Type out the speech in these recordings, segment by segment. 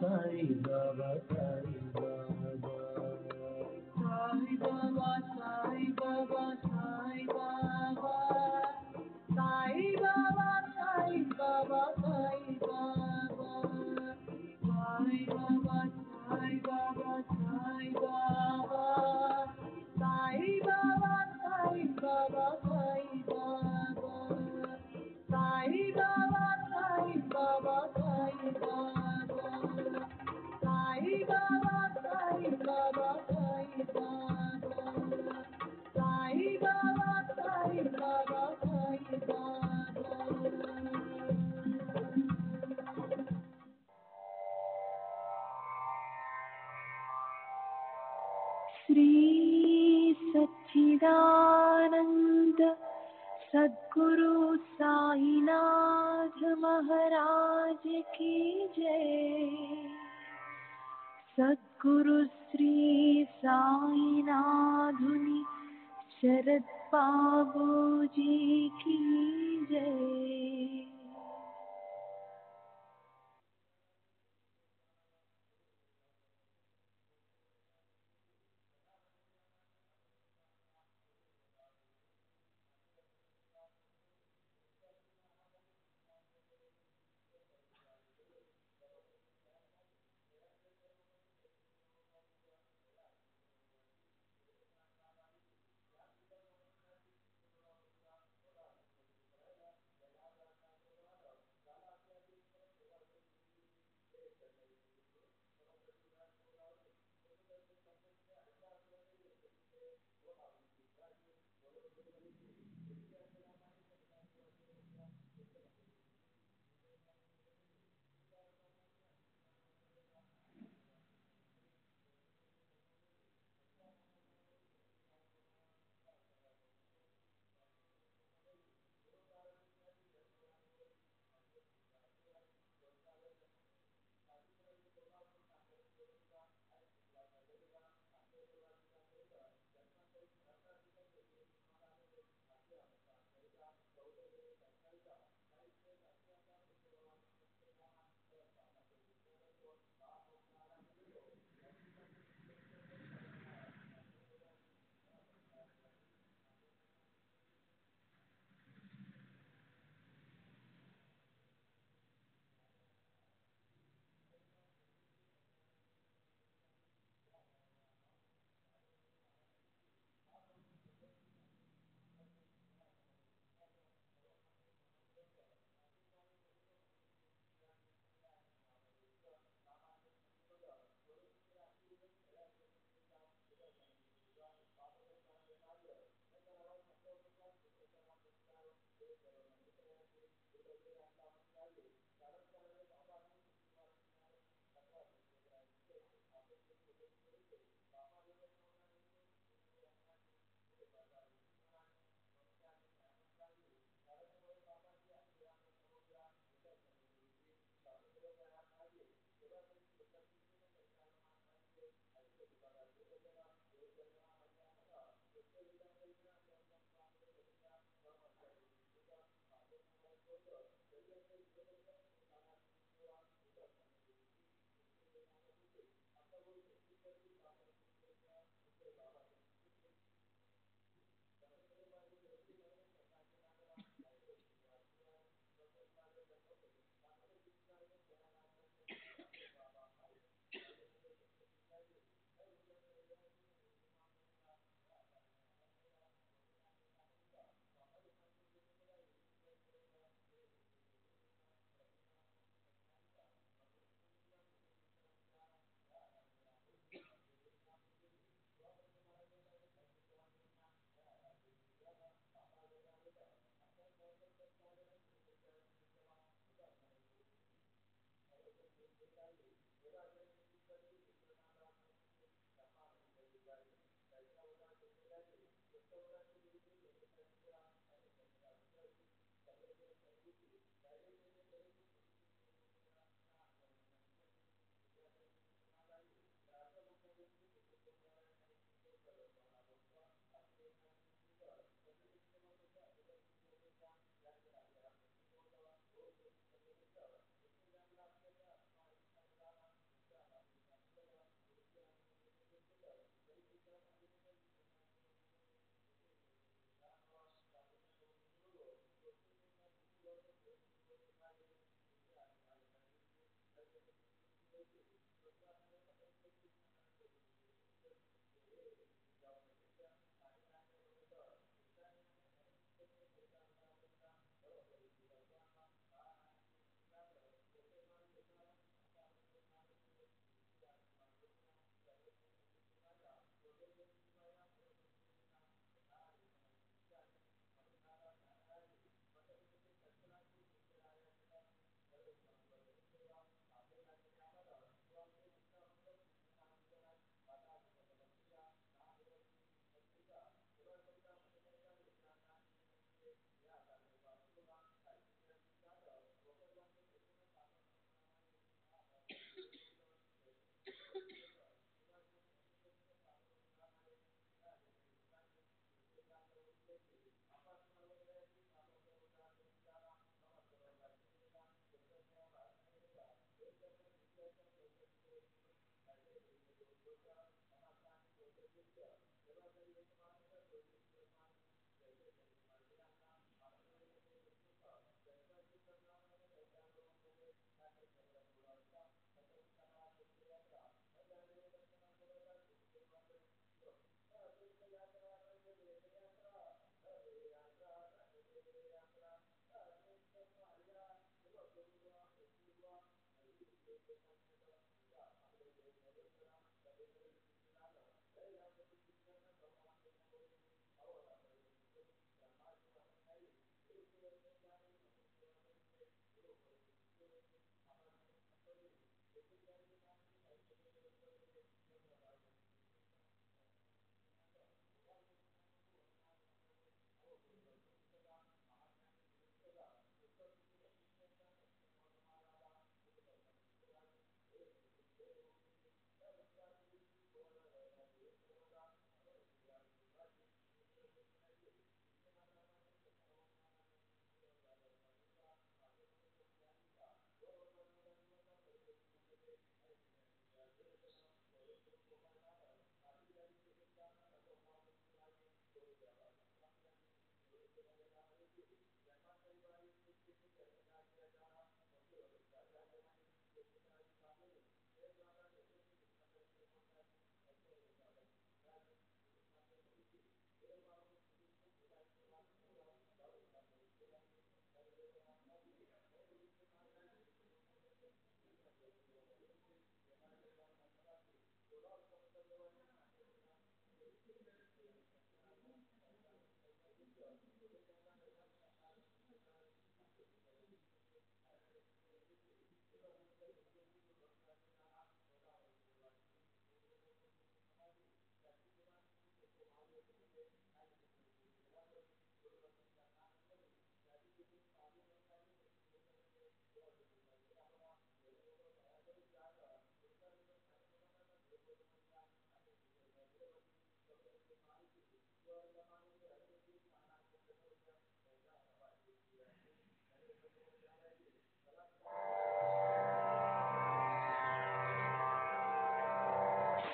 Sai Baba, Sai Baba. Sai Baba, Sai Baba, Sai Baba. Sai Baba, Sai Baba, Sai Baba. Sai Baba, Sai Baba, Sai Baba. Sai Baba, Sai Baba, Sai Baba. Sai Baba, Sai Baba, Sai Baba. Sai Baba, Sai Baba, Sai Baba. Sai Baba, Sai Baba, Sai Baba. Shri सच्चिदानंद सद्गुरु साईनाथ महाराज की जय। सद्गुरु श्री साईनाथुनि शरद बाबू जी की जय।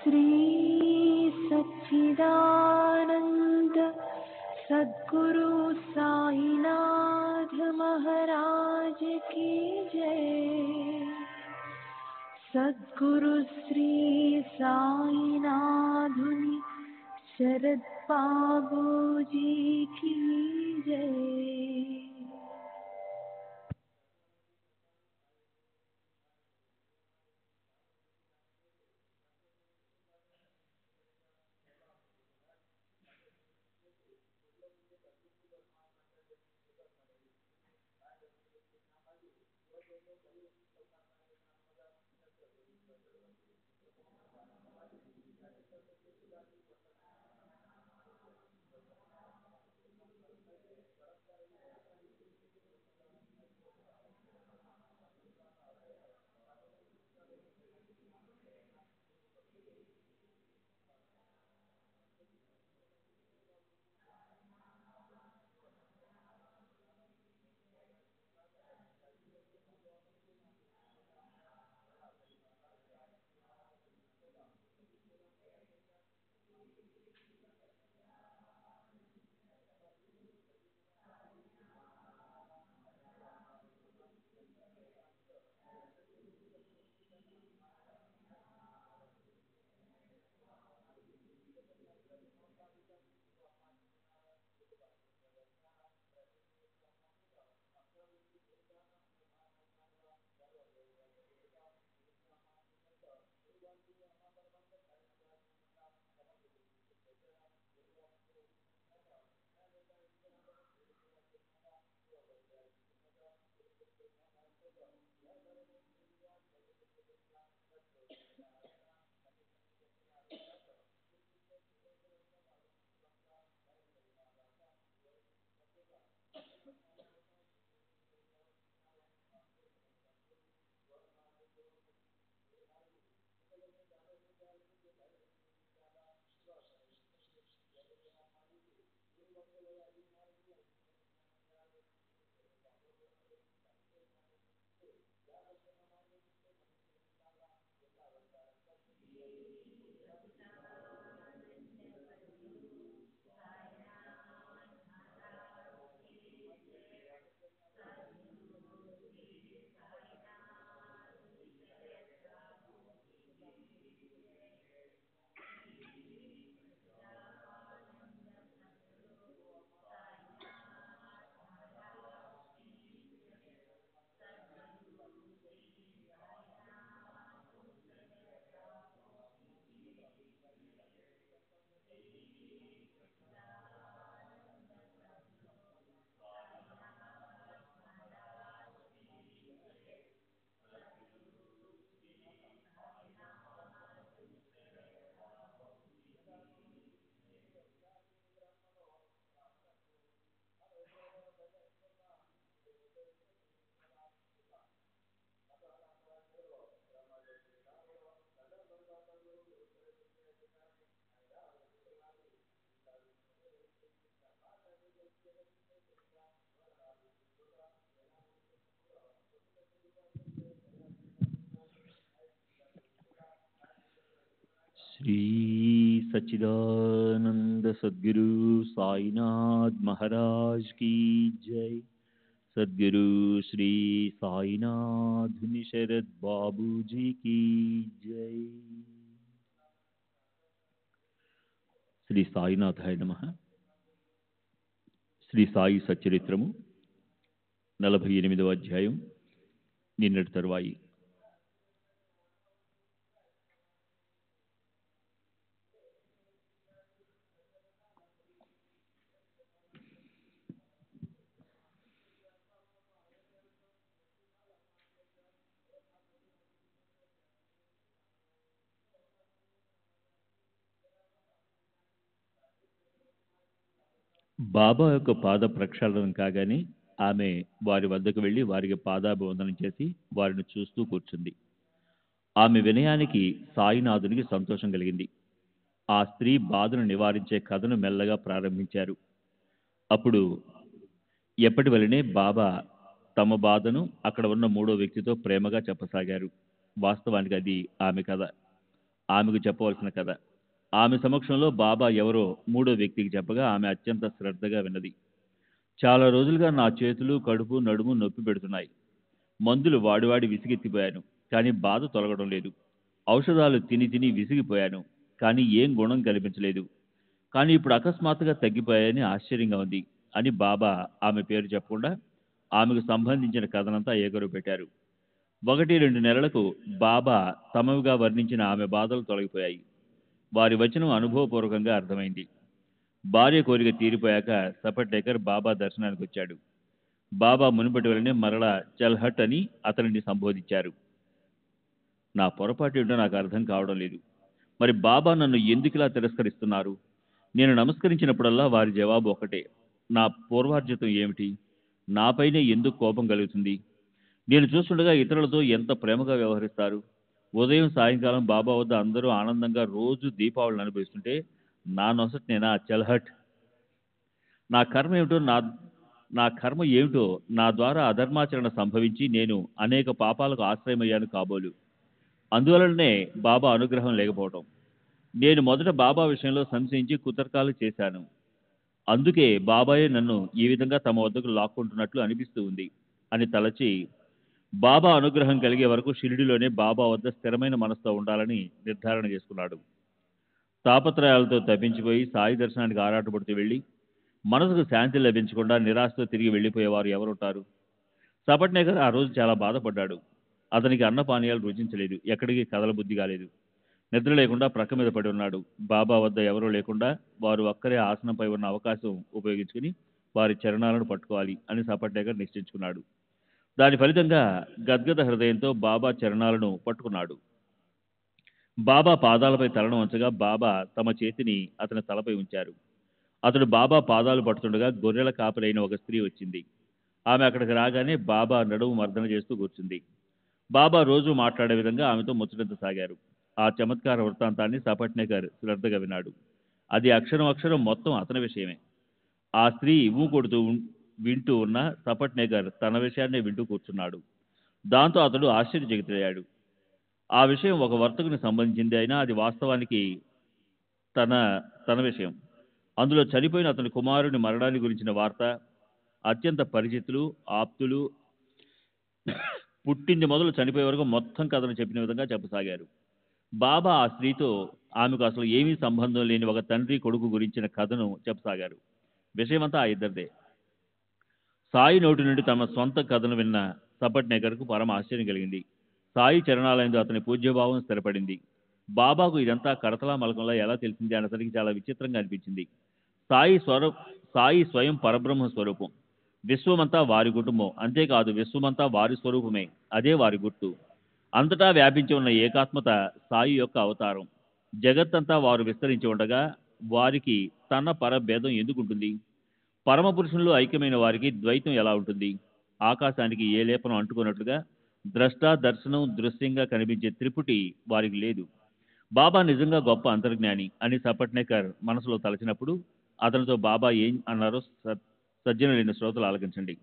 श्री सच्चिदानंद सद्गुरु साईनाथ महाराज की जय। सद्गुरु श्री साईनाथुनि शरद बाबू जी की जय। श्री सच्चिदानंद सद्गुरु साईनाथ महाराज की जय। सद्गुरु श्री साईनाथ शरद बाबू जी की जय। శ్రీ సాయినాథాయ నమః. శ్రీ సాయి సచ్చరిత్రము 48వ అధ్యాయం, నిన్నటి తరువాయి. బాబా యొక్క పాద ప్రక్షాళనం కాగానే ఆమె వారి వద్దకు వెళ్ళి వారికి పాదాభివందనం చేసి వారిని చూస్తూ కూర్చుంది. ఆమె వినయానికి సాయినాథునికి సంతోషం కలిగింది. ఆ స్త్రీ బాధను నివారించే కథను మెల్లగా ప్రారంభించారు. అప్పుడు ఎప్పటి వలనే బాబా తమ బాధను అక్కడ ఉన్న మూడో వ్యక్తితో ప్రేమగా చెప్పసాగారు. వాస్తవానికి అది ఆమె కథ, ఆమెకు చెప్పవలసిన కథ. ఆమె సమక్షంలో బాబా ఎవరో మూడో వ్యక్తికి చెప్పగా ఆమె అత్యంత శ్రద్ధగా విన్నది. చాలా రోజులుగా నా చేతులు, కడుపు, నడుము నొప్పి పెడుతున్నాయి. మందులు వాడి విసిగెత్తిపోయాను, కానీ బాధ తొలగడం లేదు. ఔషధాలు తిని తిని విసిగిపోయాను, కానీ ఏం గుణం కనిపించలేదు. కానీ ఇప్పుడు అకస్మాత్తుగా తగ్గిపోయాయని ఆశ్చర్యంగా ఉంది అని బాబా ఆమె పేరు చెప్పకుండా ఆమెకు సంబంధించిన కథనంతా ఏగరు పెట్టారు. 1-2 నెలలకు బాబా తమవిగా వర్ణించిన ఆమె బాధలు తొలగిపోయాయి. వారి వచనం అనుభవపూర్వకంగా అర్థమైంది. భార్య కోరిక తీరిపోయాక సపటేకర్ బాబా దర్శనానికి వచ్చాడు. బాబా మునుపటి వలనే మరలా చల్హట్ అని అతనిని సంబోధించారు. నా పొరపాటు ఏంటో నాకు అర్థం కావడం లేదు. మరి బాబా నన్ను ఎందుకులా తిరస్కరిస్తున్నారు? నేను నమస్కరించినప్పుడల్లా వారి జవాబు ఒకటే, నా పూర్వార్జితం ఏమిటి? నాపైనే ఎందుకు కోపం కలుగుతుంది? నేను చూస్తుండగా ఇతరులతో ఎంత ప్రేమగా వ్యవహరిస్తారు. ఉదయం సాయంకాలం బాబా వద్ద అందరూ ఆనందంగా రోజు దీపావళిని అనుభవిస్తుంటే నా నొసట నేనా చల్హట్? నా కర్మ ఏమిటో నా ద్వారా అధర్మాచరణ సంభవించి నేను అనేక పాపాలకు ఆశ్రయమయ్యాను కాబోలు. అందువలనే బాబా అనుగ్రహం లేకపోవటం. నేను మొదట బాబా విషయంలో సంశయించి కుతర్కాలు చేశాను. అందుకే బాబాయే నన్ను ఈ విధంగా తమ వద్దకు లాక్కుంటున్నట్లు అనిపిస్తూ ఉంది అని తలచి బాబా అనుగ్రహం కలిగే వరకు షిరిడిలోనే బాబా వద్ద స్థిరమైన మనసుతో ఉండాలని నిర్ధారణ చేసుకున్నాడు. తాపత్రయాలతో తప్పించిపోయి సాయి దర్శనానికి ఆరాటపడుతూ వెళ్ళి మనసుకు శాంతి లభించకుండా నిరాశతో తిరిగి వెళ్ళిపోయేవారు ఎవరుంటారు? సపట్నేకర్ ఆ రోజు చాలా బాధపడ్డాడు. అతనికి అన్నపానీయాలు రుచించలేదు, ఎక్కడికి కదల బుద్ధి కాలేదు. నిద్ర లేకుండా ప్రక్క మీద పడి ఉన్నాడు. బాబా వద్ద ఎవరూ లేకుండా వారు ఒక్కరే ఆసనంపై ఉన్న అవకాశం ఉపయోగించుకుని వారి చరణాలను పట్టుకోవాలి అని సపట్నేకర్ నిశ్చయించుకున్నాడు. దాని ఫలితంగా గద్గద హృదయంతో బాబా చరణాలను పట్టుకున్నాడు. బాబా పాదాలపై తలను ఉంచగా బాబా తమ చేతిని అతని తలపై ఉంచారు. అతడు బాబా పాదాలు పడుతుండగా గొర్రెల కాపరైన ఒక స్త్రీ వచ్చింది. ఆమె అక్కడికి రాగానే బాబా నడుము మర్దన చేస్తూ కూర్చుంది. బాబా రోజు మాట్లాడే విధంగా ఆమెతో ముచ్చటించసాగారు. ఆ చమత్కార వృత్తాంతాన్ని సపట్నేకర్ శ్రద్ధగా విన్నాడు. అది అక్షరం అక్షరం మొత్తం అతని విషయమే. ఆ స్త్రీ ఇవ్వు కొడుతూ వింటూ ఉన్న సపట్నేకర్ తన విషయాన్నే వింటూ కూర్చున్నాడు. దాంతో అతడు ఆశ్చర్యచకితుడయ్యాడు. ఆ విషయం ఒక వర్తకుని సంబంధించింది అయినా అది వాస్తవానికి తన విషయం. అందులో చనిపోయిన అతని కుమారుని మరణాన్ని గురించిన వార్త అత్యంత పరిచితులు, ఆప్తులు పుట్టింది మొదలు చనిపోయే వరకు మొత్తం కథను చెప్పిన విధంగా చెప్పసాగారు. బాబా ఆ స్త్రీతో ఆమెకు అసలు ఏమీ సంబంధం లేని ఒక తండ్రి కొడుకు గురించిన కథను చెప్పసాగారు. విషయమంతా ఆ ఇద్దరిదే. సాయి నోటి నుండి తమ సొంత కథను విన్న సపట్నేకర్కు పరమ ఆశ్చర్యం కలిగింది. సాయి చరణాలయందు అతని పూజ్యభావం స్థిరపడింది. బాబాకు ఇదంతా కడతలా మలకంలా ఎలా తెలిసింది అని అతనికి చాలా విచిత్రంగా అనిపించింది. సాయి స్వయం పరబ్రహ్మ స్వరూపం. విశ్వమంతా వారి కుటుంబం. అంతేకాదు, విశ్వమంతా వారి స్వరూపమే. అదే వారి గుర్తు. అంతటా వ్యాపించి ఉన్న ఏకాత్మత సాయి యొక్క అవతారం. జగత్తంతా వారు విస్తరించి ఉండగా వారికి తన పరభేదం ఎందుకుంటుంది? పరమపురుషుల్లో ఐక్యమైన వారికి ద్వైతం ఎలా ఉంటుంది? ఆకాశానికి ఏ లేపనం అంటుకున్నట్లుగా ద్రష్ట, దర్శనం, దృశ్యంగా కనిపించే త్రిపుటి వారికి లేదు. బాబా నిజంగా గొప్ప అంతర్జ్ఞాని అని సపట్నేకర్ మనసులో తలచినప్పుడు అతనితో బాబా ఏం అన్నారో సజ్జనులైన శ్రోతలు ఆలకించండి.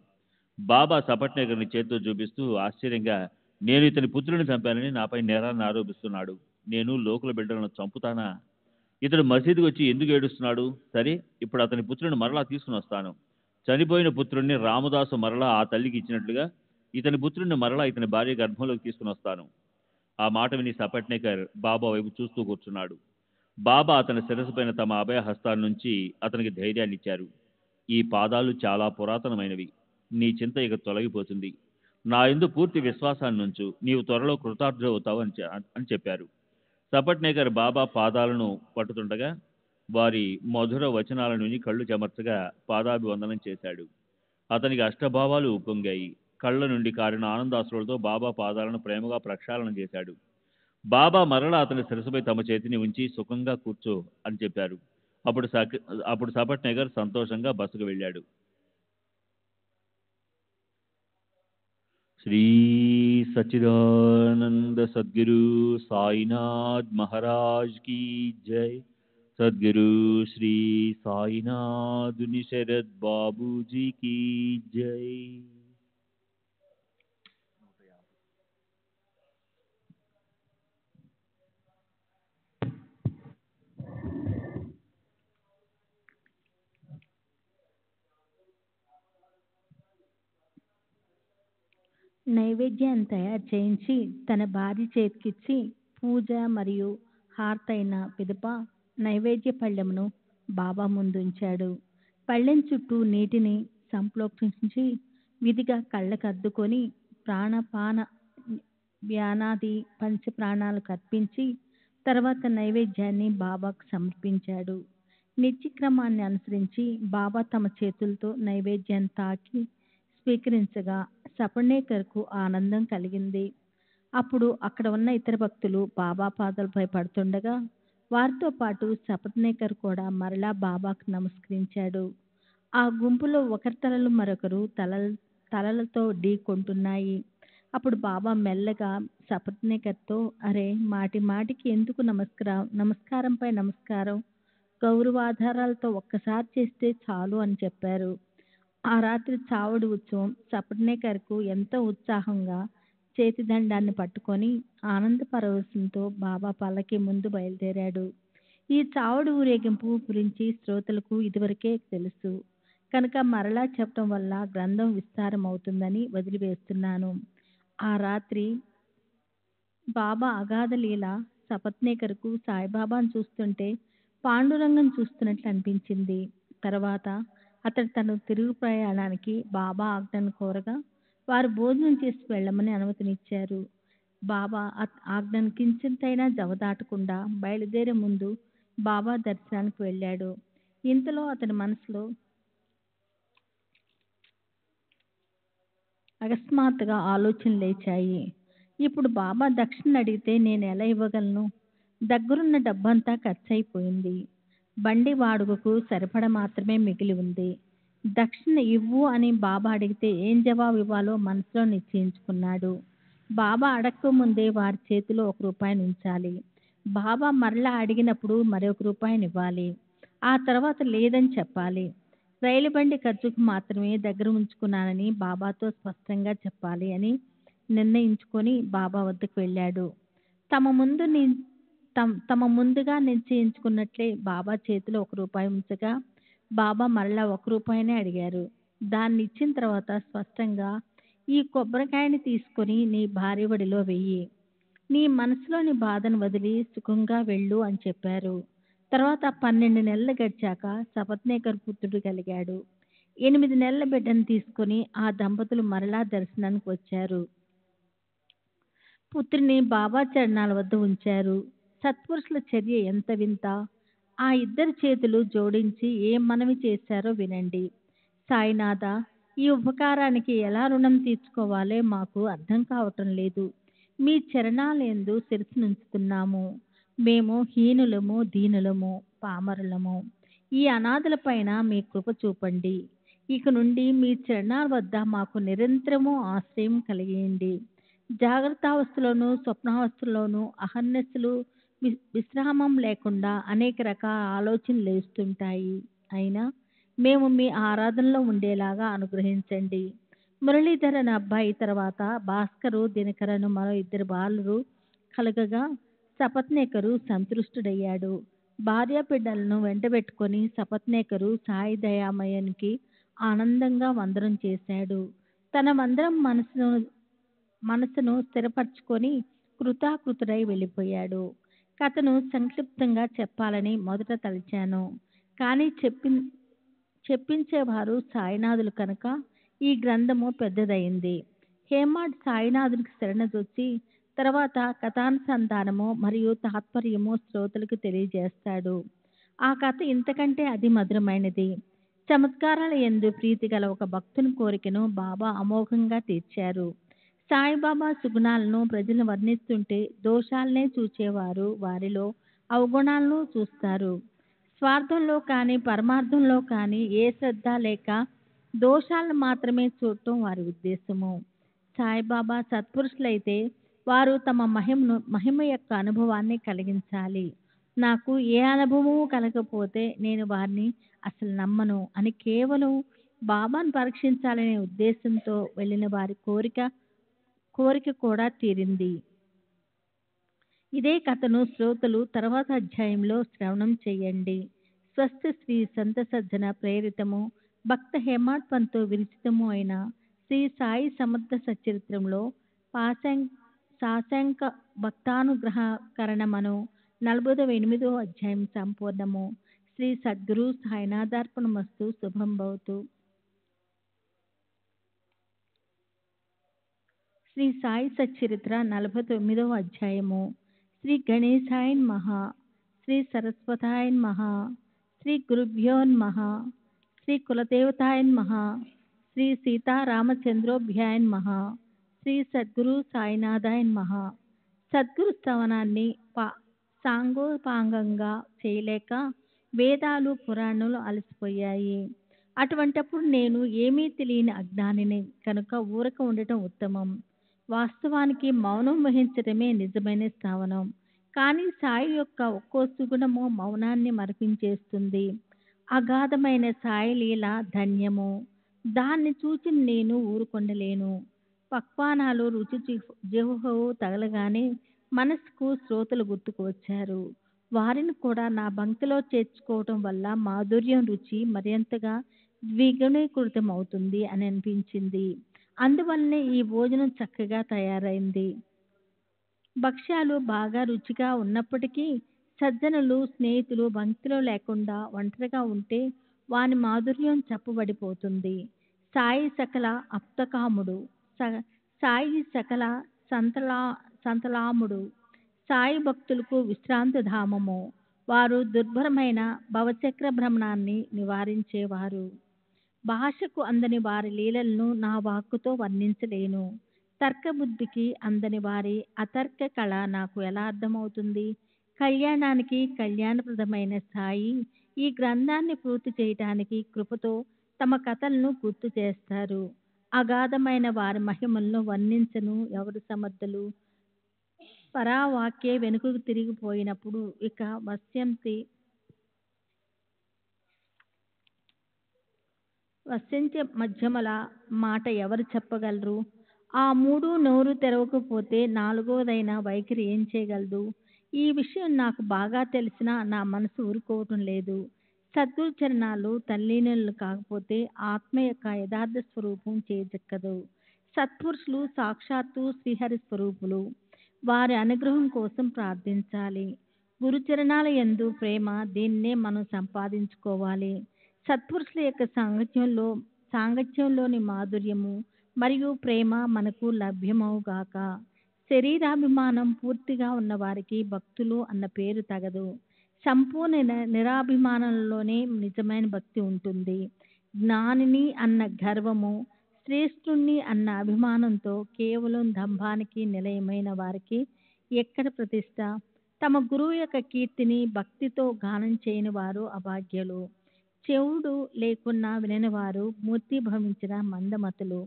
బాబా సపట్నేకర్ని చేతితో చూపిస్తూ ఆశ్చర్యంగా, నేను ఇతని పుత్రుని చంపానని నాపై నేరాన్ని ఆరోపిస్తున్నాడు. నేను లోకుల బిడ్డలను చంపుతానా? ఇతడు మసీదుకి వచ్చి ఎందుకు ఏడుస్తున్నాడు? సరే, ఇప్పుడు అతని పుత్రుని మరలా తీసుకుని వస్తాను. చనిపోయిన పుత్రుణ్ణి రామదాసు మరలా ఆ తల్లికి ఇచ్చినట్లుగా ఇతని పుత్రుణ్ణి మరలా ఇతని భార్య గర్భంలోకి తీసుకుని వస్తాను. ఆ మాట విని సపట్నేకర్ బాబా వైపు చూస్తూ కూర్చున్నాడు. బాబా అతని శిరస్సు పైన తమ అభయ హస్తాల నుంచి అతనికి ధైర్యాన్ని ఇచ్చారు. ఈ పాదాలు చాలా పురాతనమైనవి. నీ చింత ఇక తొలగిపోతుంది. నా యందు పూర్తి విశ్వాసాన్ని నుంచు, నీవు త్వరలో కృతార్థుడవుతావు అని చెప్పారు. సపట్నేకర్ బాబా పాదాలను పట్టుతుండగా వారి మధుర వచనాలను విని కళ్ళు చెమర్చగా పాదాభివందనం చేశాడు. అతనికి అష్టభావాలు ఉప్పొంగాయి. కళ్ళ నుండి కారిన ఆనందాశ్రులతో బాబా పాదాలను ప్రేమగా ప్రక్షాళన చేశాడు. బాబా మరలా అతని శిరస్సుపై తమ చేతిని ఉంచి సుఖంగా కూర్చో అని చెప్పారు. అప్పుడు సపట్నేకర్ సంతోషంగా బసకు వెళ్ళాడు. శ్రీ సచ్చిదానంద సద్గురు సాయినాథ్ మహారాజ్ की जय. सद्गुरु श्री साईनाथ निशरद बाबू जी की जय. నైవేద్యాన్ని తయారు చేయించి తన భార్య చేతికిచ్చి పూజ మరియు హారతైన పిదప నైవేద్య పళ్ళెమును బాబా ముందుంచాడు. పళ్ళెం చుట్టూ నీటిని సంప్లోక్షించి విధిగా కళ్ళకద్దుకొని ప్రాణపాన వ్యానాది పంచ ప్రాణాలకు అర్పించి తర్వాత నైవేద్యాన్ని బాబాకు సమర్పించాడు. నిత్యక్రమాన్ని అనుసరించి బాబా తమ చేతులతో నైవేద్యాన్ని తాకి స్వీకరించగా సపర్ణేకర్కు ఆనందం కలిగింది. అప్పుడు అక్కడ ఉన్న ఇతర భక్తులు బాబా పాదాలపై పడుతుండగా వారితో పాటు సపర్ణేకర్ కూడా మరలా బాబాకు నమస్కరించాడు. ఆ గుంపులో ఒకరి తలలు మరొకరు తలలతో ఢీకొంటున్నాయి. అప్పుడు బాబా మెల్లగా సపర్ణేకర్తో, అరే మాటి మాటికి ఎందుకు నమస్కారంపై నమస్కారం, గౌరవాధారాలతో ఒక్కసారి చేస్తే చాలు అని చెప్పారు. ఆ రాత్రి చావుడి ఉత్సవం సపర్ణేకర్కు ఎంతో ఉత్సాహంగా చేతిదండాన్ని పట్టుకొని ఆనంద పరవశంతో బాబా పల్లకి ముందు బయలుదేరాడు. ఈ చావుడి ఊరేగింపు గురించి శ్రోతలకు ఇదివరకే తెలుసు కనుక మరలా చెప్పడం వల్ల గ్రంథం విస్తారం అవుతుందని వదిలివేస్తున్నాను. ఆ రాత్రి బాబా అగాధ లీల సపత్నేకర్కు సాయిబాబాను చూస్తుంటే పాండురంగం చూస్తున్నట్లు అనిపించింది. తర్వాత అతడు తన తిరుగు ప్రయాణానికి బాబా ఆజ్ఞను కోరగా వారు భోజనం చేసి వెళ్ళమని అనుమతినిచ్చారు. బాబా ఆజ్ఞను కించింతైనా జవదాటకుండా బయలుదేరే ముందు బాబా దర్శనానికి వెళ్ళాడు. ఇంతలో అతని మనసులో అకస్మాత్తుగా ఆలోచనలు లేచాయి. ఇప్పుడు బాబా దక్షిణ అడిగితే నేను ఎలా ఇవ్వగలను? దగ్గరున్న డబ్బంతా ఖర్చు అయిపోయింది. బండి వాడుకకు సరిపడ మాత్రమే మిగిలి ఉంది. దక్షిణ ఇవ్వు అని బాబా అడిగితే ఏం జవాబు ఇవ్వాలో మనసులో నిశ్చయించుకున్నాడు. బాబా అడక్క ముందే వారి చేతిలో ₹1 ఉంచాలి. బాబా మరలా అడిగినప్పుడు మరొక ఇవ్వాలి. ఆ తర్వాత లేదని చెప్పాలి. రైలు బండి ఖర్చుకు మాత్రమే దగ్గర ఉంచుకున్నానని బాబాతో స్పష్టంగా చెప్పాలి అని నిర్ణయించుకొని బాబా వద్దకు వెళ్ళాడు. తమ ముందుగా నిశ్చయించుకున్నట్లే బాబా చేతిలో ₹1 ఉంచగా బాబా మరలా ₹1 అడిగారు. దాన్ని ఇచ్చిన తర్వాత స్పష్టంగా, ఈ కొబ్బరికాయని తీసుకొని నీ భార్య ఒడిలో వెయ్యి. నీ మనసులోని బాధను వదిలి సుఖంగా వెళ్ళు అని చెప్పారు. తర్వాత 12 నెలలు గడిచాక సపత్నేకర్ పుత్రుడు కలిగాడు. 8 నెలల బిడ్డను తీసుకొని ఆ దంపతులు మరలా దర్శనానికి వచ్చారు. పుత్రిని బాబా చరణాల వద్ద ఉంచారు. సత్పురుషుల చర్య ఎంత వింత! ఆ ఇద్దరు చేతులు జోడించి ఏం మనవి చేశారో వినండి. సాయినాథ, ఈ ఉపకారానికి ఎలా రుణం తీర్చుకోవాలో మాకు అర్థం కావటం లేదు. మీ చరణాలందు శిరస్సునుంచుతున్నాము. మేము హీనులము, దీనులము, పామరులము. ఈ అనాథల పైన మీ కృప చూపండి. ఇక నుండి మీ చరణాల వద్ద మాకు నిరంతరము ఆశ్రయం కలిగేయండి. జాగ్రత్తావస్థలోను స్వప్నావస్థలోను అహర్నిశలు విశ్రామం లేకుండా అనేక రకాల ఆలోచనలు లేస్తుంటాయి. అయినా మేము మీ ఆరాధనలో ఉండేలాగా అనుగ్రహించండి. మురళీధరన్ అబ్బాయి తర్వాత భాస్కరు, దినకరను మరో 2 బాలురు కలగగా సపత్నేకరు సంతృష్టుడయ్యాడు. భార్య బిడ్డలను వెంటబెట్టుకొని సపత్నేకరు సాయి దయామయానికి ఆనందంగా వందనం చేశాడు. తన వందనం మనసును స్థిరపరచుకొని కృతాకృతుడై వెళ్ళిపోయాడు. కథను సంక్షిప్తంగా చెప్పాలని మొదట తలిచాను. కానీ చెప్పించేవారు సాయినాథులు కనుక ఈ గ్రంథము పెద్దదయింది. హేమాడ్ సాయినాథునికి శరణజొచ్చి తర్వాత కథానుసంధానము మరియు తాత్పర్యము శ్రోతలకు తెలియజేస్తాడు. ఆ కథ ఇంతకంటే అది మధురమైనది. చమత్కారాల యందు ప్రీతి గల ఒక భక్తుని కోరికను బాబా అమోఘంగా తీర్చారు. సాయిబాబా సుగుణాలను ప్రజలను వర్ణిస్తుంటే దోషాలనే చూచేవారు వారిలో అవగుణాలను చూస్తారు. స్వార్థంలో కానీ పరమార్థంలో కానీ ఏ శ్రద్ధ లేక దోషాలను మాత్రమే చూడటం వారి ఉద్దేశము. సాయిబాబా సత్పురుషులైతే వారు తమ మహిమ యొక్క అనుభవాన్ని కలిగించాలి. నాకు ఏ అనుభవము కలగకపోతే నేను వారిని అసలు నమ్మను అని కేవలం బాబాను పరీక్షించాలనే ఉద్దేశంతో వెళ్ళిన వారి కోరిక కూడా తీరింది. ఇదే కథను శ్రోతలు తర్వాత అధ్యాయంలో శ్రవణం చేయండి. స్వస్థ శ్రీ సంత సజ్జన ప్రేరితము భక్త హేమాడ్ పంతో విరచితము అయిన శ్రీ సాయి సమర్థ సచరిత్రంలో శాశాంక భక్తానుగ్రహకరణమను 48వ అధ్యాయం సంపూర్ణము. శ్రీ సద్గురు సాయినాథార్పణమస్తు. శుభం భవతు. శ్రీ సాయి సచ్చరిత్ర 49వ అధ్యాయము. శ్రీ గణేశాయ నమః. శ్రీ సరస్వతాయ నమః. శ్రీ గురుభ్యో నమః. శ్రీ కులదేవతాయ నమః. శ్రీ సీతారామచంద్రోభ్యాయ నమః. శ్రీ సద్గురు సాయినాథాయ నమః. సద్గురు స్తవనాన్ని సాంగోపాంగంగా చేయలేక వేదాలు పురాణాలు అలసిపోయాయి. అటువంటప్పుడు నేను ఏమీ తెలియని అజ్ఞానిని కనుక ఊరక ఉండటం ఉత్తమం. వాస్తవానికి మౌనం వహించటమే నిజమైన స్థావనం. కానీ సాయి యొక్క ఒక్కో సుగుణము మౌనాన్ని మరపించేస్తుంది. అగాధమైన సాయి లీల ధన్యము. దాన్ని చూచి నేను ఊరుకొండలేను. పక్వానాలు రుచి జిహ్వకు తగలగానే మనసుకు శ్రోతలు గుర్తుకు వచ్చారు. వారిని కూడా నా పంక్తిలో చేర్చుకోవటం వల్ల మాధుర్యం రుచి మరింతగా ద్విగుణీకృతం అవుతుంది అని అనిపించింది. అందువల్లనే ఈ భోజనం చక్కగా తయారైంది. భక్ష్యాలు బాగా రుచిగా ఉన్నప్పటికీ సజ్జనులు స్నేహితులు పంక్తిలో లేకుండా ఒంటరిగా ఉంటే వాని మాధుర్యం చెప్పబడిపోతుంది. సాయి సకల అప్తకాముడు, సాయి సకల సంతలాముడు, సాయి భక్తులకు విశ్రాంతి ధామము. వారు దుర్భరమైన భవచక్ర భ్రమణాన్ని నివారించేవారు. భాషకు అందని వారి లీలలను నా వాక్కుతో వర్ణించలేను. తర్కబుద్ధికి అందని వారి అతర్క కళ నాకు ఎలా అర్థమవుతుంది? కళ్యాణానికి కళ్యాణప్రదమైన సాయి ఈ గ్రంథాన్ని పూర్తి చేయటానికి కృపతో తమ కథలను గుర్తు చేస్తారు. అగాధమైన వారి మహిమలను వర్ణించను ఎవరు సమర్థులు? పరావాక్యే వెనుకకు తిరిగిపోయినప్పుడు ఇక వస్యంత్య మధ్యమల మాట ఎవరు చెప్పగలరు? ఆ మూడు నోరు తెరవకపోతే నాలుగోదైన వైఖరి ఏం చేయగలదు? ఈ విషయం నాకు బాగా తెలిసినా నా మనసు ఊరుకోవటం లేదు. సద్గురు చరణాలు తల్లీనులు కాకపోతే ఆత్మ యొక్క యథార్థ స్వరూపం చేయజక్కదు. సత్పురుషులు సాక్షాత్తు శ్రీహరి స్వరూపులు. వారి అనుగ్రహం కోసం ప్రార్థించాలి. గురుచరణాల యందు ప్రేమ, దీన్నే మనం సంపాదించుకోవాలి. సత్పురుషుల యొక్క సాంగత్యంలోని మాధుర్యము మరియు ప్రేమ మనకు లభ్యమవుగాక. శరీరాభిమానం పూర్తిగా ఉన్న వారికి భక్తులు అన్న పేరు తగదు. సంపూర్ణ నిరాభిమానంలోనే నిజమైన భక్తి ఉంటుంది. జ్ఞానిని అన్న గర్వము, శ్రేష్ఠుణ్ణి అన్న అభిమానంతో కేవలం దంభానికి నిలయమైన వారికి ఎక్కడ ప్రతిష్ట? తమ గురువు యొక్క కీర్తిని భక్తితో గానం చేయని వారు అభాగ్యులు. చెవుడు లేకున్నా విననివారు మూర్తిభవించిన మందమతులు.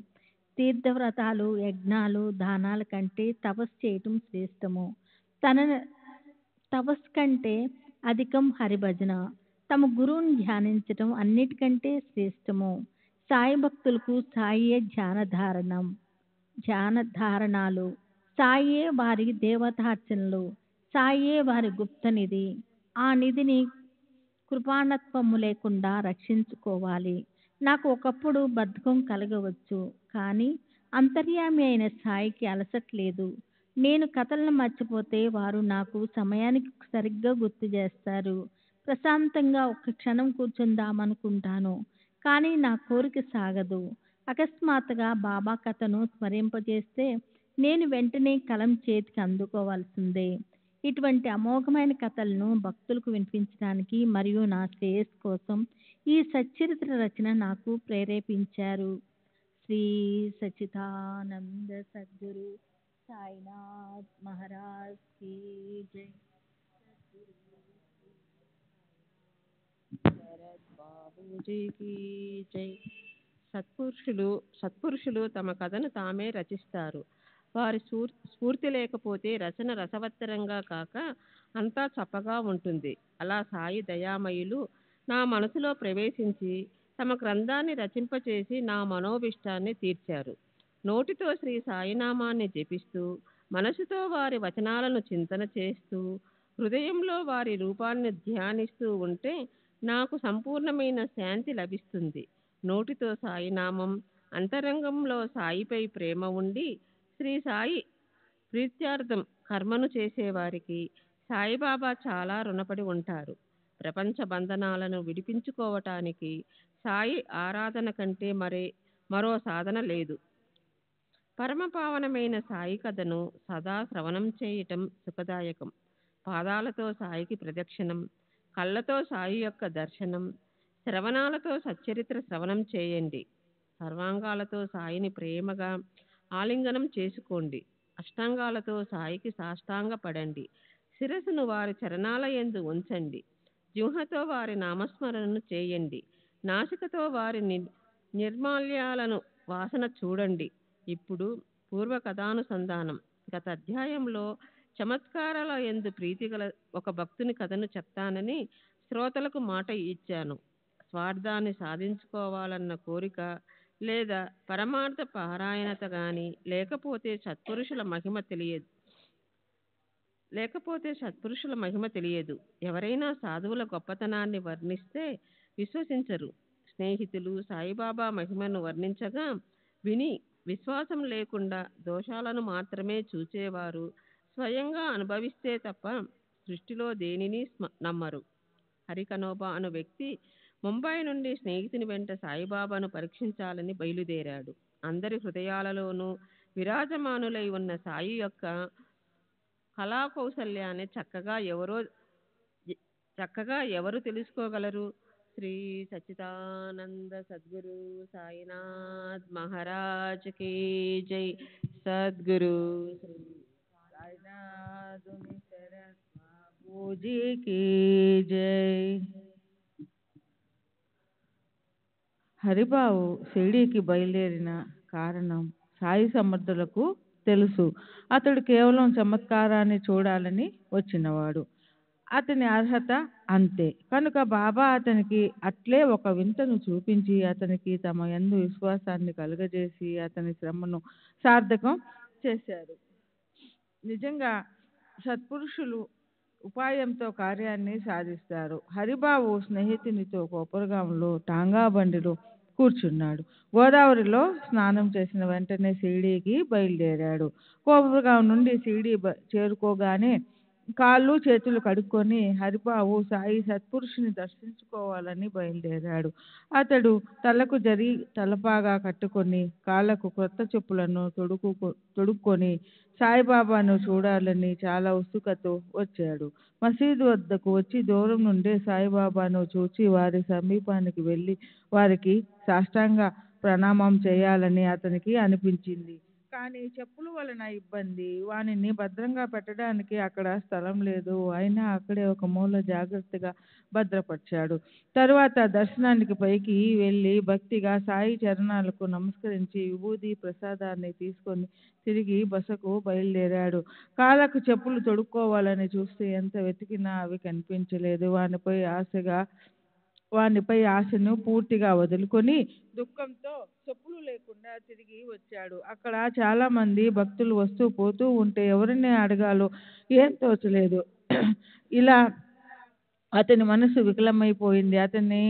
తీర్థవ్రతాలు, యజ్ఞాలు, దానాల కంటే తపస్సు చేయటం శ్రేష్టము. తపస్సు కంటే అధికం హరిభజన. తమ గురువుని ధ్యానించటం అన్నిటికంటే శ్రేష్టము. సాయి భక్తులకు సాయే ధ్యానధారణాలు. సాయే వారి దేవతార్చనలు. సాయే వారి గుప్త నిధి. ఆ నిధిని కృపాణత్వము లేకుండా రక్షించుకోవాలి. నాకు ఒకప్పుడు బద్ధకం కలగవచ్చు, కానీ అంతర్యామి అయిన సాయికి అలసట్లేదు. నేను కథలను మర్చిపోతే వారు నాకు సమయానికి సరిగ్గా గుర్తు చేస్తారు. ప్రశాంతంగా ఒక్క క్షణం కూర్చుందామనుకుంటాను, కానీ నా కోరిక సాగదు. అకస్మాత్తుగా బాబా కథను స్మరింపజేస్తే నేను వెంటనే కలం చేతికి అందుకోవాల్సిందే. ఇటువంటి అమోఘమైన కథలను భక్తులకు వినిపించడానికి మరియు నా శ్రేయస్సు కోసం ఈ సచ్చరిత్ర రచన నాకు ప్రేరేపించారు. శ్రీ సచ్చిదానంద సద్గురు సాయినాథ్ మహారాజ్ కీ జై. శరత్ బాబూజీకి జై. సత్పురుషులు తమ కథను తామే రచిస్తారు. వారి స్ఫూర్తి లేకపోతే రచన రసవత్తరంగా కాక అంతా చప్పగా ఉంటుంది. అలా సాయి దయామయులు నా మనసులో ప్రవేశించి తమ గ్రంథాన్ని రచింపచేసి నా మనోభిష్టాన్ని తీర్చారు. నోటితో శ్రీ సాయినామాన్ని జపిస్తూ, మనసుతో వారి వచనాలను చింతన చేస్తూ, హృదయంలో వారి రూపాన్ని ధ్యానిస్తూ ఉంటే నాకు సంపూర్ణమైన శాంతి లభిస్తుంది. నోటితో సాయినామం, అంతరంగంలో సాయిపై ప్రేమ ఉండి శ్రీ సాయి ప్రీత్యార్థం కర్మను చేసేవారికి సాయిబాబా చాలా రుణపడి ఉంటారు. ప్రపంచ బంధనాలను విడిపించుకోవటానికి సాయి ఆరాధన కంటే మరో సాధన లేదు. పరమపావనమైన సాయి కథను సదా శ్రవణం చేయటం సుఖదాయకం. పాదాలతో సాయికి ప్రదక్షిణం, కళ్ళతో సాయి యొక్క దర్శనం, శ్రవణాలతో సచ్చరిత్ర శ్రవణం చేయండి. సర్వాంగాలతో సాయిని ప్రేమగా ఆలింగనం చేసుకోండి. అష్టాంగాలతో సాయికి సాష్టాంగ పడండి. శిరస్సును వారి చరణాల యందు ఉంచండి. జిహ్వతో వారి నామస్మరణను చేయండి. నాసికతో వారి నిర్మాల్యాలను వాసన చూడండి. ఇప్పుడు పూర్వ కథానుసంధానం. గత అధ్యాయంలో చమత్కారాల యందు ప్రీతి గల ఒక భక్తుని కథను చెప్తానని శ్రోతలకు మాట ఇచ్చాను. స్వార్థాన్ని సాధించుకోవాలన్న కోరిక లేదా పరమార్థ పారాయణత గాని లేకపోతే సత్పురుషుల మహిమ తెలియదు. ఎవరైనా సాధువుల గొప్పతనాన్ని వర్ణిస్తే విశ్వసించరు. స్నేహితులు సాయిబాబా మహిమను వర్ణించగా విని విశ్వాసం లేకుండా దోషాలను మాత్రమే చూచేవారు స్వయంగా అనుభవిస్తే తప్ప సృష్టిలో దేనిని నమ్మరు. హరికనోబా అను వ్యక్తి ముంబై నుండి స్నేహితుని వెంట సాయిబాబాను పరీక్షించాలని బయలుదేరాడు. అందరి హృదయాలలోనూ విరాజమానులై ఉన్న సాయి యొక్క కళా కౌశల్యాన్ని చక్కగా ఎవరు తెలుసుకోగలరు? శ్రీ సచ్చిదానంద సద్గురు సాయినాథ్ మహారాజ్ కీ జై. సద్గురు శ్రీ సాయినాథ్ శరత్ బాబూజీ కీ జై. హరిబాబు షిరిడీకి బయలుదేరిన కారణం సాయి సమర్థులకు తెలుసు. అతడు కేవలం చమత్కారాన్ని చూడాలని వచ్చినవాడు. అతని అర్హత అంతే. కనుక బాబా అతనికి అట్లే ఒక వింతను చూపించి అతనికి తమ యందు విశ్వాసాన్ని కలుగజేసి అతని శ్రమను సార్థకం చేశారు. నిజంగా సత్పురుషులు ఉపాయంతో కార్యాన్ని సాధిస్తారు. హరిబాబు స్నేహితునితో కోపరగాంలో టాంగా బండిలో కూర్చున్నాడు. గోదావరిలో స్నానం చేసిన వెంటనే షిరిడీకి బయలుదేరాడు. కోపరగాం నుండి షిరిడీ చేరుకోగానే కాళ్ళు చేతులు కడుక్కొని హరిబాబు సాయి సత్పురుషుని దర్శించుకోవాలని బయలుదేరాడు. అతడు తలకు తలపాగా కట్టుకొని కాళ్ళకు కొత్త చెప్పులను తొడుక్కొని సాయిబాబాను చూడాలని చాలా ఉత్సుకతో వచ్చాడు. మసీదు వద్దకు వచ్చి దూరం నుండే సాయిబాబాను చూచి వారి సమీపానికి వెళ్ళి వారికి సాష్టాంగ ప్రణామం చేయాలని అతనికి అనిపించింది. కానీ చెప్పుల వలన ఇబ్బంది, వానిని భద్రంగా పెట్టడానికి అక్కడ స్థలం లేదు. అయినా అక్కడే ఒక మూల జాగ్రత్తగా భద్రపరిచాడు. తరువాత దర్శనానికి పైకి వెళ్ళి భక్తిగా సాయి చరణాలకు నమస్కరించి విభూది ప్రసాదాన్ని తీసుకొని తిరిగి బసకు బయలుదేరాడు. కాళ్ళకు చెప్పులు తొడుక్కోవాలని చూస్తే ఎంత వెతికినా అవి కనిపించలేదు. వానిపై ఆశగా వానిపై ఆశను పూర్తిగా వదులుకొని దుఃఖంతో చెప్పులు లేకుండా తిరిగి వచ్చాడు. అక్కడ చాలా మంది భక్తులు వస్తూ పోతూ ఉంటే ఎవరిని అడగాలో ఏం తోచలేదు. ఇలా అతని మనసు వికలమైపోయింది. అతని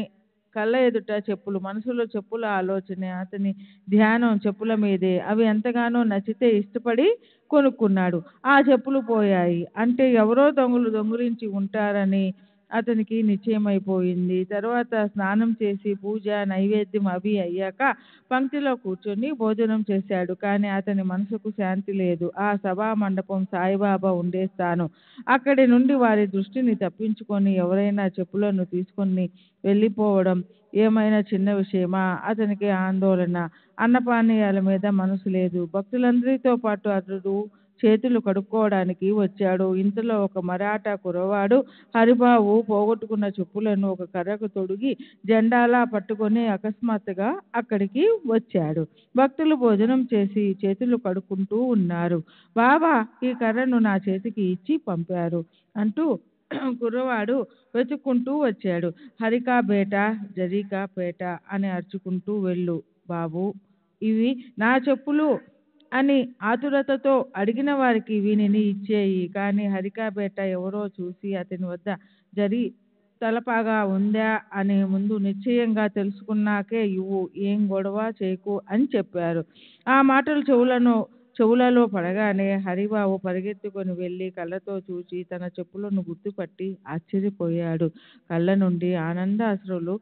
కళ్ళ ఎదుట చెప్పులు, మనసులో చెప్పుల ఆలోచన, అతని ధ్యానం చెప్పుల మీదే. అవి ఎంతగానో నచ్చితే ఇష్టపడి కొనుక్కున్నాడు. ఆ చెప్పులు పోయాయి అంటే ఎవరో దొంగిలించి ఉంటారని అతనికి నిశ్చయమైపోయింది. తర్వాత స్నానం చేసి పూజ నైవేద్యం అవి అయ్యాక పంక్తిలో కూర్చొని భోజనం చేశాడు. కానీ అతని మనసుకు శాంతి లేదు. ఆ సభా మండపం సాయిబాబా ఉండే స్థానం. అక్కడి నుండి వారి దృష్టిని తప్పించుకొని ఎవరైనా చెప్పులను తీసుకొని వెళ్ళిపోవడం ఏమైనా చిన్న విషయమా? అతనికి ఆందోళన. అన్నపానీయాల మీద మనసు లేదు. భక్తులందరితో పాటు అతడు చేతులు కడుక్కోవడానికి వచ్చాడు. ఇంతలో ఒక మరాఠా కుర్రవాడు హరిబాబు పోగొట్టుకున్న చెప్పులను ఒక కర్రకు తొడిగి జెండాలా పట్టుకొని అకస్మాత్తుగా అక్కడికి వచ్చాడు. భక్తులు భోజనం చేసి చేతులు కడుక్కుంటూ ఉన్నారు. బాబా ఈ కర్రను నా చేతికి ఇచ్చి పంపారు అంటూ కుర్రవాడు వెతుక్కుంటూ వచ్చాడు. హరికా బేట జరీకా పేట అని అరుచుకుంటూ వెళ్ళు బాబు, ఇవి నా చెప్పులు అని ఆతురతతో అడిగిన వారికి వీనిని ఇచ్చేయి. కానీ హరికాబేట ఎవరో చూసి అతని వద్ద జరి తలపాగా ఉందా అని ముందు నిశ్చయంగా తెలుసుకున్నాకే ఇవ్వు, ఏం గొడవ చేయకు అని చెప్పారు. ఆ మాటలు చెవులలో పడగానే హరిబాబు పరిగెత్తుకొని వెళ్ళి కళ్ళతో చూచి తన చెప్పులను గుర్తుపట్టి ఆశ్చర్యపోయాడు. కళ్ళ నుండి ఆనంద అశ్రులు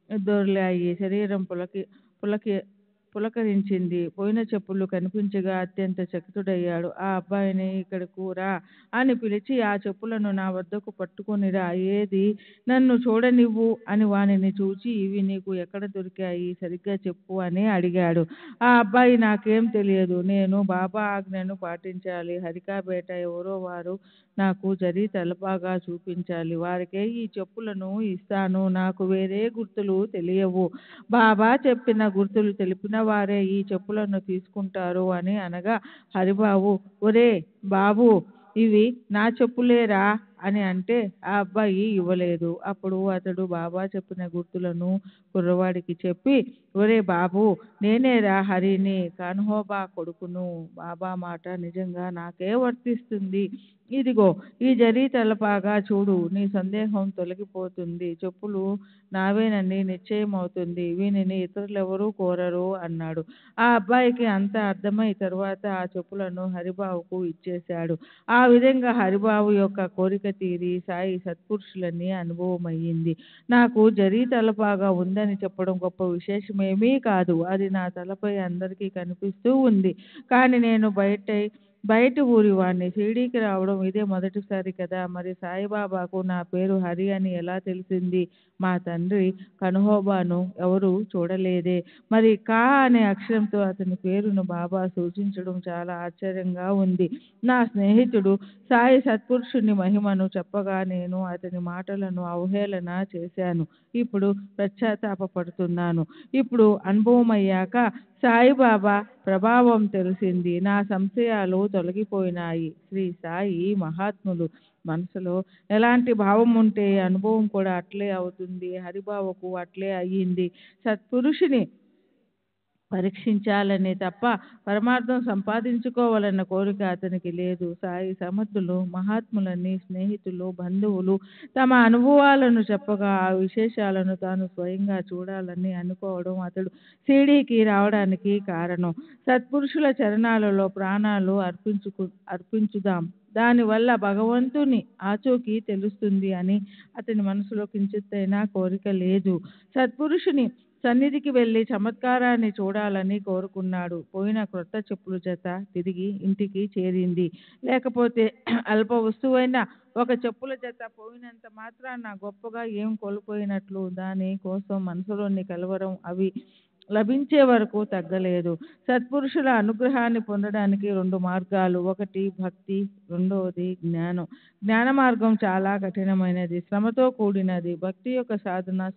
దొర్లాయి. శరీరం పులకరించింది. పోయిన చెప్పులు కనిపించగా అత్యంత చకితుడయ్యాడు. ఆ అబ్బాయిని ఇక్కడకు రా అని పిలిచి ఆ చెప్పులను నా వద్దకు పట్టుకొనిరా. ఏది, నన్ను చూడనివ్వు అని వానిని చూచి ఇవి నీకు ఎక్కడ దొరికాయి సరిగ్గా చెప్పు అని అడిగాడు. ఆ అబ్బాయి నాకేం తెలియదు, నేను బాబా ఆజ్ఞను పాటించాలి. హరికాబేట ఎవరో వారు నాకు జరీ తలపాగా చూపించాలి. వారికే ఈ చెప్పులను ఇస్తాను. నాకు వేరే గుర్తులు తెలియవు. బాబా చెప్పిన గుర్తులు తెలిపిన వారే ఈ చెప్పులను తీసుకుంటారు అని అనగా హరిబాబు ఒరే బాబు, ఇవి నా చెప్పులేరా అని అంటే ఆ అబ్బాయి ఇవ్వలేదు. అప్పుడు అతడు బాబా చెప్పిన గుర్తులను కుర్రవాడికి చెప్పి ఒరే బాబు, నేనేరా హరిని, కాన్హోబా కొడుకును. బాబా మాట నిజంగా నాకే వర్తిస్తుంది. ఇదిగో ఈ జరీ తలపాగా చూడు, నీ సందేహం తొలగిపోతుంది. చెప్పులు నావేనని నిశ్చయమవుతుంది. వీనిని ఇతరులెవరూ కోరరు అన్నాడు. ఆ అబ్బాయికి అంతా అర్థమై తర్వాత ఆ చెప్పులను హరిబాబుకు ఇచ్చేశాడు. ఆ విధంగా హరిబాబు యొక్క కోరిక తీరి సాయి సత్పురుషులని అనుభవమయ్యింది. నాకు జరీ తలపాగా ఉందని చెప్పడం గొప్ప విశేషమేమీ కాదు. అది నా తలపై అందరికీ కనిపిస్తూ ఉంది. కానీ నేను బయట ఊరి వాణ్ణి. షిరిడీకి రావడం ఇదే మొదటిసారి కదా. మరి సాయిబాబాకు నా పేరు హరి అని ఎలా తెలిసింది? మా తండ్రి కన్హోబాను ఎవరు చూడలేదే. మరి కా అనే అక్షరంతో అతని పేరును బాబా సూచించడం చాలా ఆశ్చర్యంగా ఉంది. నా స్నేహితుడు సాయి సత్పురుషుని మహిమను చెప్పగా నేను అతని మాటలను అవహేళన చేశాను. ఇప్పుడు పశ్చాత్తాపడుతున్నాను. ఇప్పుడు అనుభవమయ్యాక సాయిబాబా ప్రభావం తెలిసింది. నా సంశయాలు తొలగిపోయినాయి. శ్రీ సాయి మహాత్ములు మనసులో ఎలాంటి భావం ఉంటే అనుభవం కూడా అట్లే అవుతుంది. హరిబాబుకు అట్లే అయ్యింది. సత్పురుషుని పరీక్షించాలనే తప్ప పరమార్థం సంపాదించుకోవాలన్న కోరిక అతనికి లేదు. సాయి సమర్థులు మహాత్ములని స్నేహితులు బంధువులు తమ అనుభవాలను చెప్పగా ఆ విశేషాలను తాను స్వయంగా చూడాలని అనుకోవడం అతడు షిరిడీకి రావడానికి కారణం. సత్పురుషుల చరణాలలో ప్రాణాలు అర్పించుదాం, దానివల్ల భగవంతుని ఆచూకీ తెలుస్తుంది అని అతని మనసులో కించిత్తైనా కోరిక లేదు. సత్పురుషుని సన్నిధికి వెళ్ళి చమత్కారాన్ని చూడాలని కోరుకున్నాడు. పోయిన క్రొత్త చెప్పుల జత తిరిగి ఇంటికి చేరింది. లేకపోతే అల్ప వస్తువైన ఒక చెప్పుల జత పోయినంత మాత్రాన గొప్పగా ఏం కోల్పోయినట్లు? దాని కోసం మనసులోని కలవరం అవి లభించే వరకు తగ్గలేదు. సత్పురుషుల అనుగ్రహాన్ని పొందడానికి 2 మార్గాలు. ఒకటి భక్తి, రెండవది జ్ఞానం. జ్ఞాన మార్గం చాలా కఠినమైనది, శ్రమతో కూడినది. భక్తి యొక్క సాధన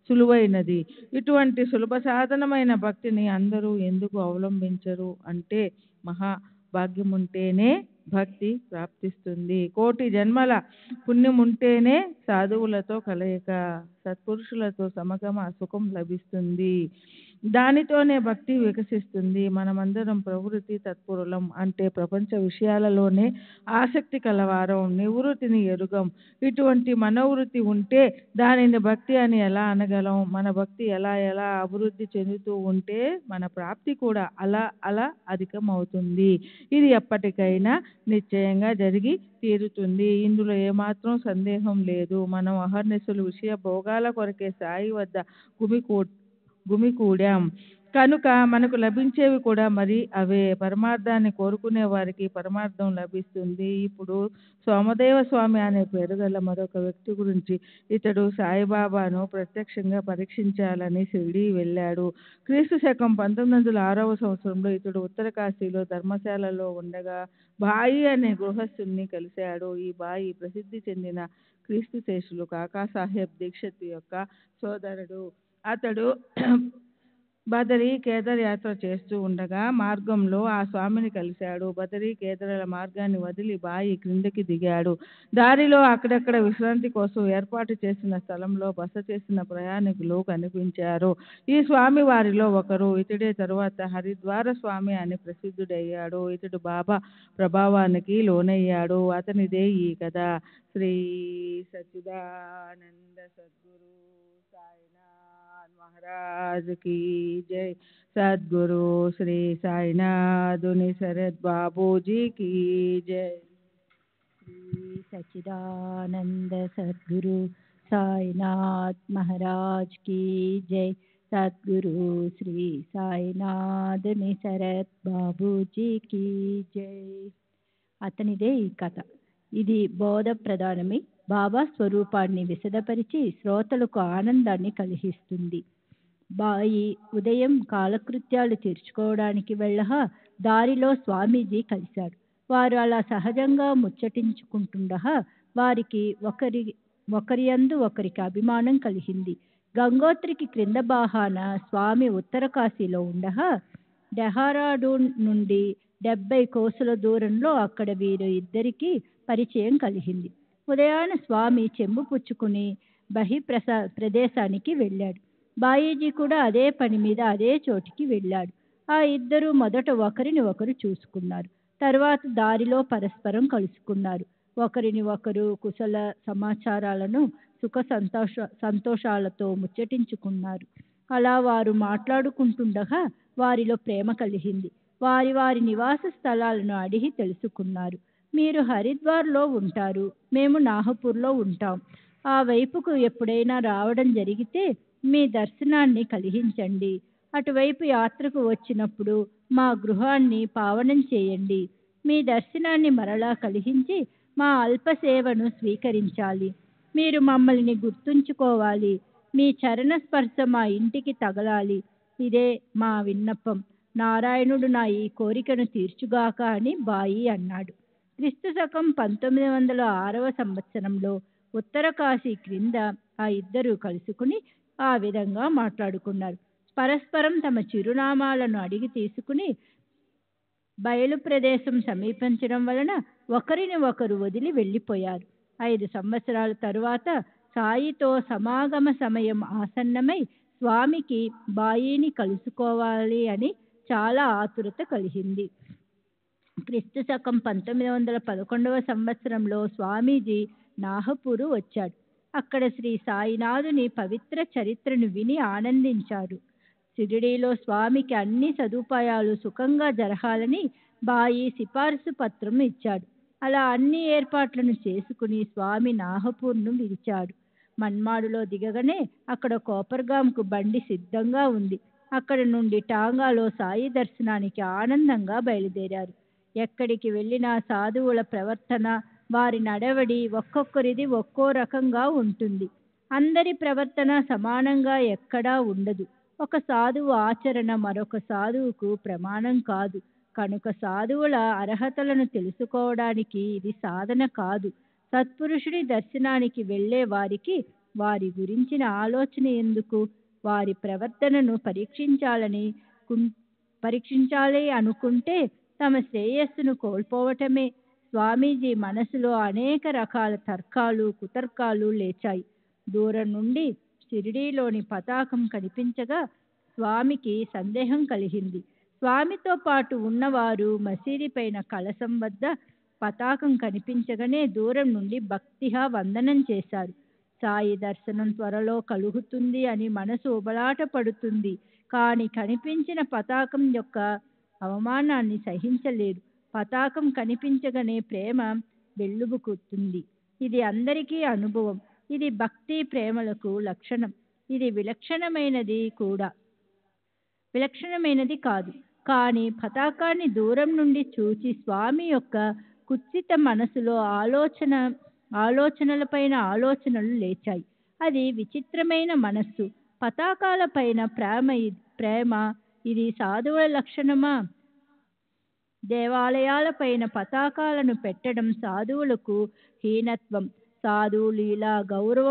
సులువైనది. ఇటువంటి సులభ సాధనమైన భక్తిని అందరూ ఎందుకు అవలంబించరు అంటే మహా భాగ్యముంటేనే భక్తి ప్రాప్తిస్తుంది. కోటి జన్మల పుణ్యం ఉంటేనే సాధువులతో కలయిక, సత్పురుషులతో సమగమ సుఖం లభిస్తుంది. దానితోనే భక్తి వికసిస్తుంది. మనమందరం ప్రవృత్తి తత్పరులం, అంటే ప్రపంచ విషయాలలోనే ఆసక్తి కలవారం, నివృత్తిని ఎరుగం. ఇటువంటి మనోవృత్తి ఉంటే దానిని భక్తి అని ఎలా అనగలం? మన భక్తి ఎలా ఎలా అభివృద్ధి చెందుతూ ఉంటే మన ప్రాప్తి కూడా అలా అలా అధికమవుతుంది. ఇది ఎప్పటికైనా నిశ్చయంగా జరిగి తీరుతుంది. ఇందులో ఏమాత్రం సందేహం లేదు. మనం అహర్నిశలు విషయ భోగాల కొరకే సాయి వద్ద గుమికూడాం కనుక మనకు లభించేవి కూడా మరి అవే. పరమార్థాన్ని కోరుకునే వారికి పరమార్థం లభిస్తుంది. ఇప్పుడు సోమదేవ స్వామి అనే పేరు గల మరొక వ్యక్తి గురించి. ఇతడు సాయిబాబాను ప్రత్యక్షంగా పరీక్షించాలని షిరిడీ వెళ్ళాడు. క్రీస్తు శకం 1906వ సంవత్సరంలో ఇతడు ఉత్తర కాశీలో ధర్మశాలలో ఉండగా బాయి అనే గృహస్థుని కలిశాడు. ఈ బాయి ప్రసిద్ధి చెందిన క్రీస్తు శేషులు కాకాసాహెబ్ దీక్షిత్ యొక్క సోదరుడు. అతడు బదరీ కేదార్ యాత్ర చేస్తూ ఉండగా మార్గంలో ఆ స్వామిని కలిశాడు. బదరీ కేదార్ల మార్గాన్ని వదిలి బాయి క్రిందకి దిగాడు. దారిలో అక్కడక్కడ విశ్రాంతి కోసం ఏర్పాటు చేసిన స్థలంలో బస చేసిన ప్రయాణికులు కనిపించారు. ఈ స్వామి వారిలో ఒకరు. ఇతడే తరువాత హరిద్వార స్వామి అని ప్రసిద్ధుడయ్యాడు. ఇతడు బాబా ప్రభావానికి లోనయ్యాడు. అతనిదే ఈ కథ. శ్రీ సచ్చిదానంద సద్గురు సాయినాథ్ మహారాజ్ की जय। सद्गुरु श्री साईनाथुनि शरद बाबू जी की जय। श्री सच्चिदानंद सद्गुरु साईनाथ महाराज की जय। सद्गुरु श्री साईनाथुनि शरद बाबूजी की जय। అతనిదే ఈ కథ. ఇది బోధ ప్రధానమై బాబా స్వరూపాన్ని విశదపరిచి శ్రోతలకు ఆనందాన్ని కలిగిస్తుంది. బాయి ఉదయం కాలకృత్యాలు తీర్చుకోవడానికి వెళ్ళగా దారిలో స్వామీజీ కలిశాడు. వారు అలా సహజంగా ముచ్చటించుకుంటుండగా వారికి ఒకరియందు ఒకరికి అభిమానం కలిగింది. గంగోత్రికి క్రింద బాహాన స్వామి ఉత్తర కాశీలో ఉండగా డెహ్రాడూన్ నుండి 70 కోసుల దూరంలో అక్కడ వీరు ఇద్దరికి పరిచయం కలిగింది. ఉదయాన స్వామి చెంబు పుచ్చుకుని ప్రదేశానికి వెళ్ళాడు. బాయీజీ కూడా అదే పని మీద అదే చోటికి వెళ్ళాడు. ఆ ఇద్దరు మొదట ఒకరిని ఒకరు చూసుకున్నారు. తర్వాత దారిలో పరస్పరం కలుసుకున్నారు. ఒకరిని ఒకరు కుశల సమాచారాలను సుఖ సంతోషాలతో ముచ్చటించుకున్నారు. అలా వారు మాట్లాడుకుంటుండగా వారిలో ప్రేమ కలిగింది. వారి వారి నివాస స్థలాలను అడిగి తెలుసుకున్నారు. మీరు హరిద్వార్లో ఉంటారు, మేము నాగపూర్లో ఉంటాం. ఆ వైపుకు ఎప్పుడైనా రావడం జరిగితే మీ దర్శనాన్ని కలిగించండి. అటువైపు యాత్రకు వచ్చినప్పుడు మా గృహాన్ని పావనం చేయండి. మీ దర్శనాన్ని మరలా కలిగించి మా అల్ప సేవను స్వీకరించాలి. మీరు మమ్మల్ని గుర్తుంచుకోవాలి. మీ చరణ స్పర్శ మా ఇంటికి తగలాలి. ఇదే మా విన్నపం. నారాయణుడు నా ఈ కోరికను తీర్చుగాక అని బాయి అన్నాడు. క్రీస్తు శకం 1906వ సంవత్సరంలో ఉత్తర కాశీ క్రింద ఆ ఇద్దరు కలుసుకుని ఆ విధంగా మాట్లాడుకున్నారు. పరస్పరం తమ చిరునామాలను అడిగి తీసుకుని బయలు ప్రదేశం సమీపించడం వలన ఒకరిని ఒకరు వదిలి వెళ్ళిపోయారు. 5 సంవత్సరాల తరువాత సాయితో సమాగమ సమయం ఆసన్నమై స్వామికి బాయిని కలుసుకోవాలి అని చాలా ఆతురత కలిగింది. క్రీస్తు శకం 1911వ సంవత్సరంలో స్వామీజీ నాగపూరు వచ్చాడు. అక్కడ శ్రీ సాయినాథుని పవిత్ర చరిత్రను విని ఆనందించారు. షిరిడీలో స్వామికి అన్ని సదుపాయాలు సుఖంగా జరగాలని బాయి సిఫార్సు పత్రం ఇచ్చాడు. అలా అన్ని ఏర్పాట్లను చేసుకుని స్వామి నాగపూర్ను విడిచాడు. మన్మాడులో దిగగానే అక్కడ కోపర్గాంకు బండి సిద్ధంగా ఉంది. అక్కడ నుండి టాంగాలో సాయి దర్శనానికి ఆనందంగా బయలుదేరారు. ఎక్కడికి వెళ్ళినా సాధువుల ప్రవర్తన, వారి నడవడి ఒక్కొక్కరిది ఒక్కో రకంగా ఉంటుంది. అందరి ప్రవర్తన సమానంగా ఎక్కడా ఉండదు. ఒక సాధువు ఆచరణ మరొక సాధువుకు ప్రమాణం కాదు. కనుక సాధువుల అర్హతలను తెలుసుకోవడానికి ఇది సాధన కాదు. సత్పురుషుడి దర్శనానికి వెళ్ళే వారికి వారి గురించిన ఆలోచన ఎందుకు? వారి ప్రవర్తనను పరీక్షించాలి అనుకుంటే తమ శ్రేయస్సును కోల్పోవటమే. స్వామీజీ మనసులో అనేక రకాల తర్కాలు కుతర్కాలు లేచాయి. దూరం నుండి షిరిడీలోని పతాకం కనిపించగా స్వామికి సందేహం కలిగింది. స్వామితో పాటు ఉన్నవారు మసీది పైన కలశం వద్ద పతాకం కనిపించగానే దూరం నుండి భక్తిగా వందనం చేశారు. సాయి దర్శనం త్వరలో కలుగుతుంది అని మనసు ఉబలాట పడుతుంది. కానీ కనిపించిన పతాకం యొక్క అవమానాన్ని సహించలేరు. పతాకం కనిపించగానే ప్రేమ వెల్లుబుకుతుంది. ఇది అందరికీ అనుభవం. ఇది భక్తి ప్రేమలకు లక్షణం. ఇది విలక్షణమైనది కాదు. కానీ పతాకాన్ని దూరం నుండి చూచి స్వామి యొక్క కుత్సిత మనసులో ఆలోచనలపైన ఆలోచనలు లేచాయి. అది విచిత్రమైన మనస్సు. పతాకాలపైన ప్రేమ ఇది సాధువుల లక్షణమా? దేవాలయాలపైన పతాకాలను పెట్టడం సాధువులకు హీనత్వం. సాధువులు ఇలా గౌరవ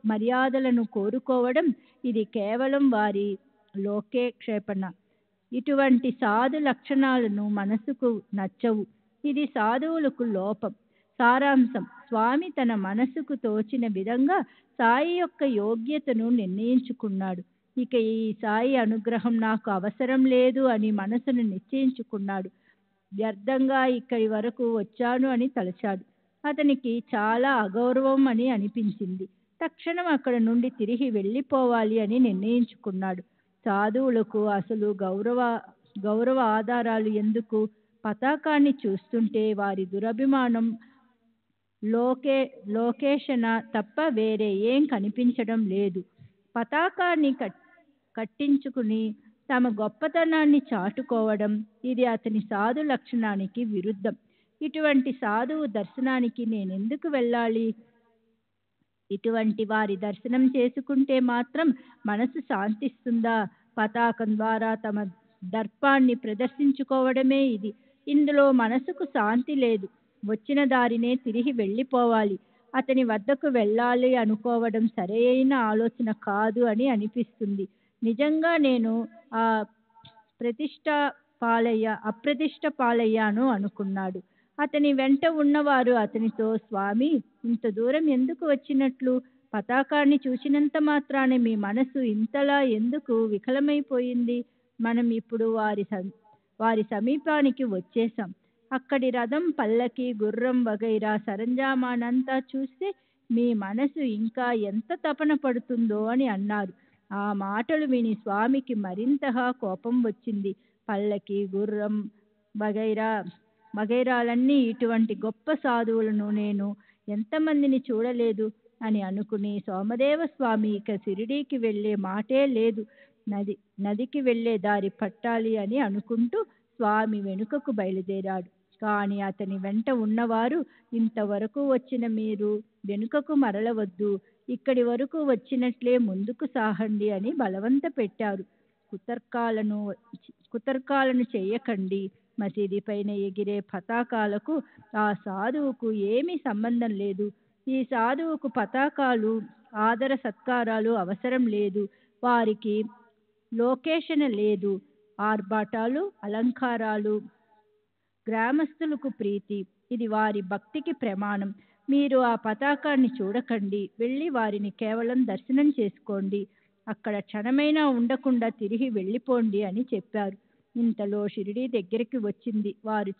మర్యాదలను కోరుకోవడం ఇది కేవలం వారి లోకేక్షేపణ. ఇటువంటి సాధు లక్షణాలను మనసుకు నచ్చవు. ఇది సాధువులకు లోపం. సారాంశం: స్వామి తన మనసుకు తోచిన విధంగా సాయి యొక్క యోగ్యతను నిర్ణయించుకున్నాడు. ఇక ఈ సాయి అనుగ్రహం నాకు అవసరం లేదు అని మనసును నిశ్చయించుకున్నాడు. వ్యర్థంగా ఇక్కడి వరకు వచ్చాను అని తలచాడు. అతనికి చాలా అగౌరవం అని అనిపించింది. తక్షణం అక్కడ నుండి తిరిగి వెళ్ళిపోవాలి అని నిర్ణయించుకున్నాడు. సాధువులకు అసలు గౌరవ ఆధారాలు ఎందుకు? పతాకాన్ని చూస్తుంటే వారి దురభిమానం లోకేషణ తప్ప వేరే ఏం కనిపించడం లేదు. పతాకాన్ని కట్టించుకుని తమ గొప్పతనాన్ని చాటుకోవడం ఇది అతని సాధు లక్షణానికి విరుద్ధం. ఇటువంటి సాధువు దర్శనానికి నేనెందుకు వెళ్ళాలి? ఇటువంటి వారి దర్శనం చేసుకుంటే మాత్రం మనసు శాంతిస్తుందా? పతాకం ద్వారా తమ దర్పాన్ని ప్రదర్శించుకోవడమే ఇది. ఇందులో మనసుకు శాంతి లేదు. వచ్చిన దారినే తిరిగి వెళ్ళిపోవాలి. అతని వద్దకు వెళ్ళాలి అనుకోవడం సరైన ఆలోచన కాదు అని అనిపిస్తుంది. నిజంగా నేను అప్రతిష్ట పాలయ్యాను అనుకున్నాడు. అతని వెంట ఉన్నవారు అతనితో, స్వామి ఇంత దూరం ఎందుకు వచ్చినట్లు? పతాకాన్ని చూసినంత మాత్రానే మీ మనసు ఇంతలా ఎందుకు వికలమైపోయింది? మనం ఇప్పుడు వారి సమీపానికి వచ్చేసాం. అక్కడి రథం, పల్లకి, గుర్రం వగైరా సరంజామానంతా చూస్తే మీ మనసు ఇంకా ఎంత తపన పడుతుందో అని అన్నారు. ఆ మాటలు విని స్వామికి మరింతగా కోపం వచ్చింది. పల్లకి, గుర్రం వగైరాలన్నీ ఇటువంటి గొప్ప సాధువులను నేను ఎంతమందిని చూడలేదు అని అనుకుని, సోమదేవ స్వామి ఇక షిరిడీకి వెళ్ళే మాటే లేదు, నదికి వెళ్ళే దారి పట్టాలి అని అనుకుంటూ స్వామి వెనుకకు బయలుదేరాడు. కానీ అతని వెంట ఉన్నవారు, ఇంతవరకు వచ్చిన మీరు వెనుకకు మరలవద్దు, ఇక్కడి వరకు వచ్చినట్లే ముందుకు సాగండి అని బలవంత పెట్టారు. కుతర్కాలను చేయకండి. మసీది పైన ఎగిరే పతాకాలకు ఆ సాధువుకు ఏమీ సంబంధం లేదు. ఈ సాధువుకు పతాకాలు, ఆదర సత్కారాలు అవసరం లేదు. వారికి లోకేషణ లేదు. ఆర్భాటాలు, అలంకారాలు గ్రామస్తులకు ప్రీతి. ఇది వారి భక్తికి ప్రమాణం. మీరు ఆ పతాకాన్ని చూడకండి. వెళ్ళి వారిని కేవలం దర్శనం చేసుకోండి. అక్కడ క్షణమైనా ఉండకుండా తిరిగి వెళ్ళిపోండి అని చెప్పారు. ఇంతలో షిరిడీ దగ్గరికి వచ్చింది. వారు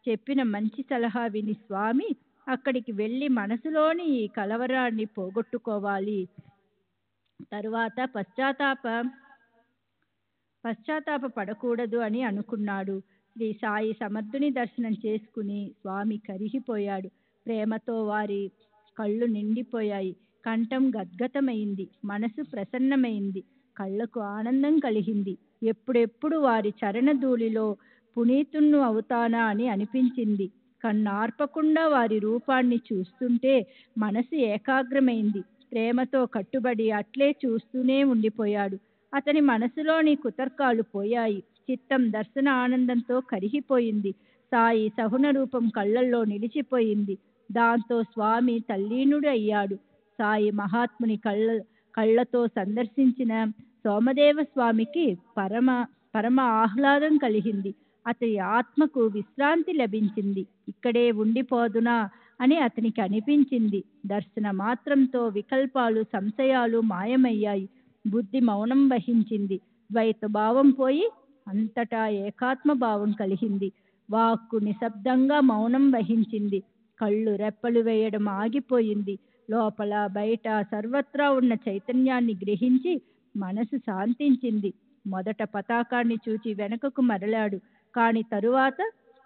చెప్పిన మంచి సలహా విని స్వామి అక్కడికి వెళ్ళి మనసులోని ఈ కలవరాన్ని పోగొట్టుకోవాలి. తరువాత పశ్చాత్తాప పడకూడదు అని అనుకున్నాడు. శ్రీ సాయి సమర్థుని దర్శనం చేసుకుని స్వామి కరిగిపోయాడు. ప్రేమతో వారి కళ్ళు నిండిపోయాయి. కంఠం గద్గతమైంది. మనసు ప్రసన్నమైంది. కళ్ళకు ఆనందం కలిగింది. ఎప్పుడెప్పుడు వారి చరణధూళిలో పునీతుణ్ణి అవుతానా అని అనిపించింది. కన్నార్పకుండా వారి రూపాన్ని చూస్తుంటే మనసు ఏకాగ్రమైంది. ప్రేమతో కట్టుబడి అట్లే చూస్తూనే ఉండిపోయాడు. అతని మనసులోని కుతర్కాలు పోయాయి. చిత్తం దర్శన ఆనందంతో కరిగిపోయింది. సాయి సహున రూపం కళ్ళల్లో నిలిచిపోయింది. దాంతో స్వామి తల్లీనుడు అయ్యాడు. సాయి మహాత్ముని కళ్ళతో సందర్శించిన సోమదేవ స్వామికి పరమ ఆహ్లాదం కలిగింది. అతని ఆత్మకు విశ్రాంతి లభించింది. ఇక్కడే ఉండిపోదునా అని అతనికి అనిపించింది. దర్శన మాత్రంతో వికల్పాలు, సంశయాలు మాయమయ్యాయి. బుద్ధి మౌనం వహించింది. ద్వైత భావం పోయి అంతటా ఏకాత్మ భావం కలిగింది. వాక్కు నిశ్శబ్దంగా మౌనం వహించింది. కళ్ళు రెప్పలు వేయడం ఆగిపోయింది. లోపల బయట సర్వత్రా ఉన్న చైతన్యాన్ని గ్రహించి మనసు శాంతించింది. మొదట పతాకాన్ని చూచి వెనుకకు మరలాడు. కాని తరువాత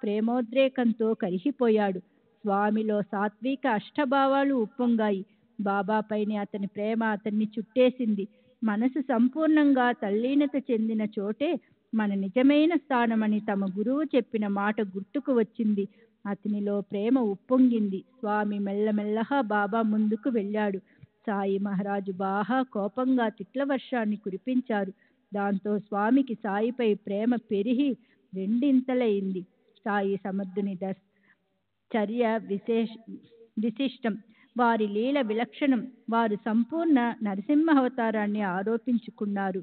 ప్రేమోద్రేకంతో కరిగిపోయాడు. స్వామిలో సాత్విక అష్టభావాలు ఉప్పొంగాయి. బాబాపైన అతని ప్రేమ అతన్ని చుట్టేసింది. మనసు సంపూర్ణంగా తల్లీనత చెందిన చోటే మన నిజమైన స్థానమని తమ గురువు చెప్పిన మాట గుర్తుకు వచ్చింది. అతనిలో ప్రేమ ఉప్పొంగింది. స్వామి మెల్లమెల్లగా బాబా ముందుకు వెళ్ళాడు. సాయి మహారాజు బాగా కోపంగా తిట్ల వర్షాన్ని కురిపించారు. దాంతో స్వామికి సాయిపై ప్రేమ పెరిగి రెండింతలైంది. సాయి సమర్థుని చర్య విశిష్టం. వారి లీల విలక్షణం. వారు సంపూర్ణ నరసింహ అవతారాన్ని ఆరోపించుకున్నారు.